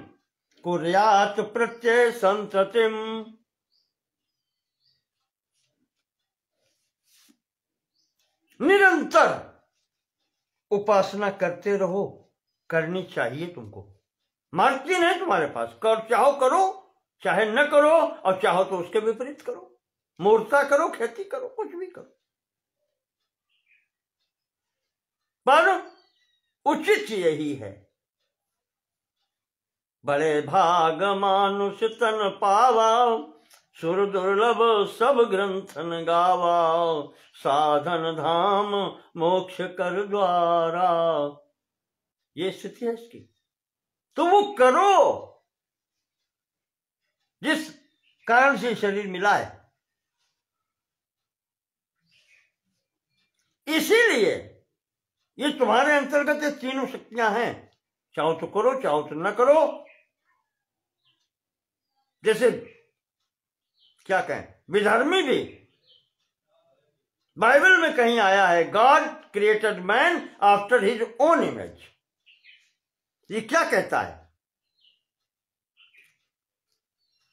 कुर्यात् प्रत्यय संततिम। निरंतर उपासना करते रहो, करनी चाहिए तुमको। मार्जिन है तुम्हारे पास, कर चाहो करो, चाहे न करो, और चाहो तो उसके विपरीत करो, मूर्ता करो, खेती करो, कुछ भी करो, पर उचित यही है। बड़े भाग मानुष तन पावा, सुर दुर्लभ सब ग्रंथन गावा, साधन धाम मोक्ष कर द्वारा। ये स्थिति है इसकी। तो वो करो जिस कारण से शरीर मिला है। इसीलिए ये तुम्हारे अंतर्गत ये 3 शक्तियां हैं, चाहो तो करो, चाहो तो न करो। जैसे क्या कहें, विधर्मी भी बाइबल में कहीं आया है, God created man after his own image. ये क्या कहता है?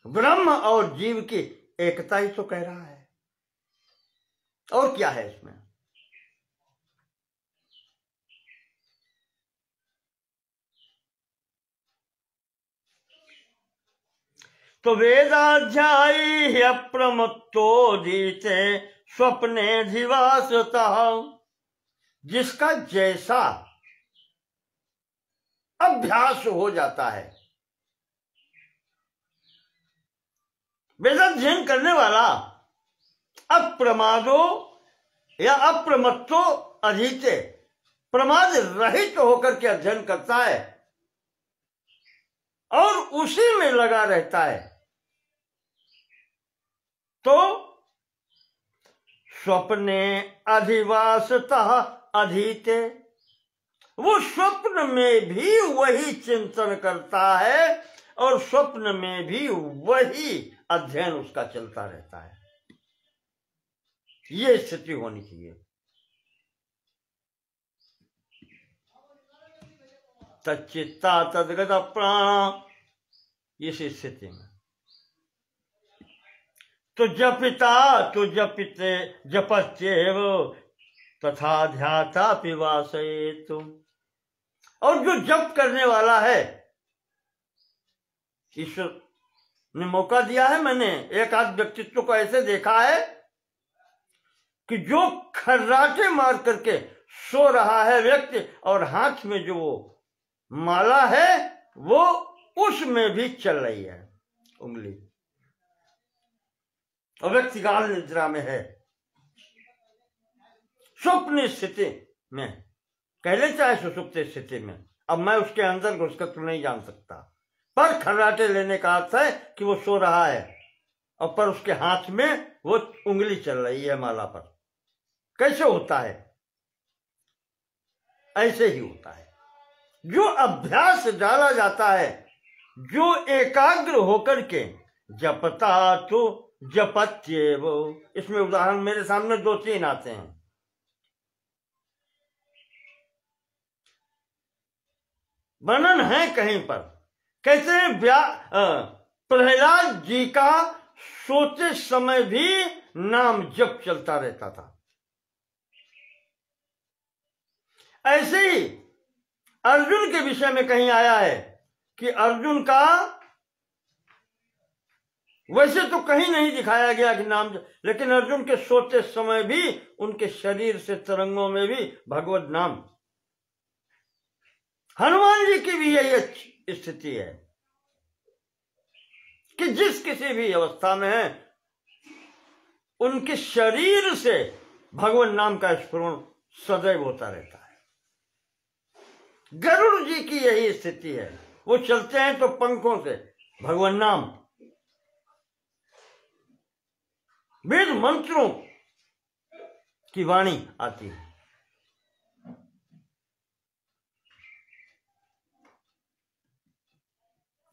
ब्रह्म और जीव की एकता ही तो कह रहा है, और क्या है इसमें? तो वेदाध्यायी अप्रमत्तोदिते स्वप्ने जीवासता। जिसका जैसा अभ्यास हो जाता है, वेदाध्ययन करने वाला अप्रमादो या अप्रमत्तो अधीते, प्रमाद रहित होकर के अध्ययन करता है और उसी में लगा रहता है, तो स्वप्ने अधिवासतः अधीते, वो स्वप्न में भी वही चिंतन करता है और स्वप्न में भी वही अध्ययन उसका चलता रहता है। ये स्थिति होनी चाहिए। तच्चित्ता तद्गत प्राण, इस स्थिति में तो जपिता तो जपिते जपत्येव तथा ध्याता पिवासयेतु। और जो जप करने वाला है, ईश्वर ने मौका दिया है, मैंने एक आध व्यक्तित्व को ऐसे देखा है कि जो खर्राटे मार करके सो रहा है व्यक्ति, और हाथ में जो माला है वो उसमें भी चल रही है उंगली, और व्यक्ति गाढ़ निद्रा में है, स्वप्न स्थिति में, कह ले चाहे सुषुप्त स्थिति में। अब मैं उसके अंदर घुसकर तो नहीं जान सकता, पर खर्राटे लेने का अर्थ है कि वो सो रहा है और पर उसके हाथ में वो उंगली चल रही है माला पर। कैसे होता है? ऐसे ही होता है। जो अभ्यास डाला जाता है, जो एकाग्र होकर के जपता तो जपत्येव, इसमें उदाहरण मेरे सामने 2-3 आते हैं। वर्णन है कहीं पर, कहते हैं प्रहलाद जी का सोते समय भी नाम जप चलता रहता था। ऐसे ही अर्जुन के विषय में कहीं आया है कि अर्जुन का वैसे तो कहीं नहीं दिखाया गया कि नाम, लेकिन अर्जुन के सोते समय भी उनके शरीर से तरंगों में भी भगवत नाम। हनुमान जी की भी यही स्थिति है कि जिस किसी भी अवस्था में है उनके शरीर से भगवान नाम का स्मरण सदैव होता रहता है। गरुड़ जी की यही स्थिति है, वो चलते हैं तो पंखों से भगवान नाम, वेद मंत्रों की वाणी आती है।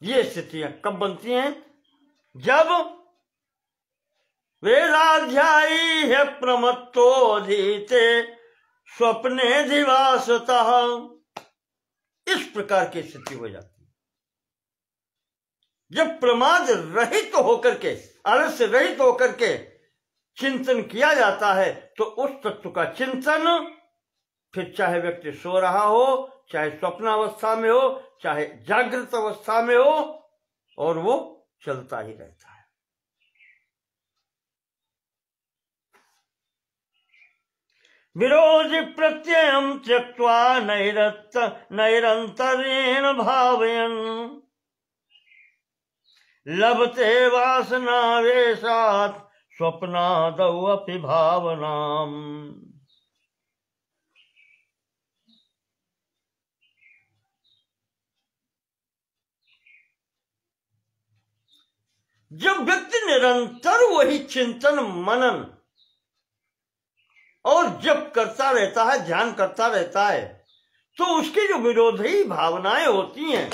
ये स्थितियां कब बनती हैं? जब वेदाध्यायी है प्रमत्तोधीते स्वप्ने दिवासतः, इस प्रकार की स्थिति हो जाती है। जब प्रमाद रहित होकर के, आलस्य रहित होकर के चिंतन किया जाता है तो उस तत्व का चिंतन, फिर चाहे व्यक्ति सो रहा हो, चाहे स्वप्नावस्था में हो, चाहे जागृत अवस्था में हो, और वो चलता ही रहता है। विरोधि प्रत्ययम त्यक्त्वा नैरंतर्येण भावयन् लभते वासनावेशात् स्वप्नादौ अपि भावनाम्। जब व्यक्ति निरंतर वही चिंतन मनन और जप करता रहता है, ध्यान करता रहता है, तो उसकी जो विरोधी भावनाएं होती हैं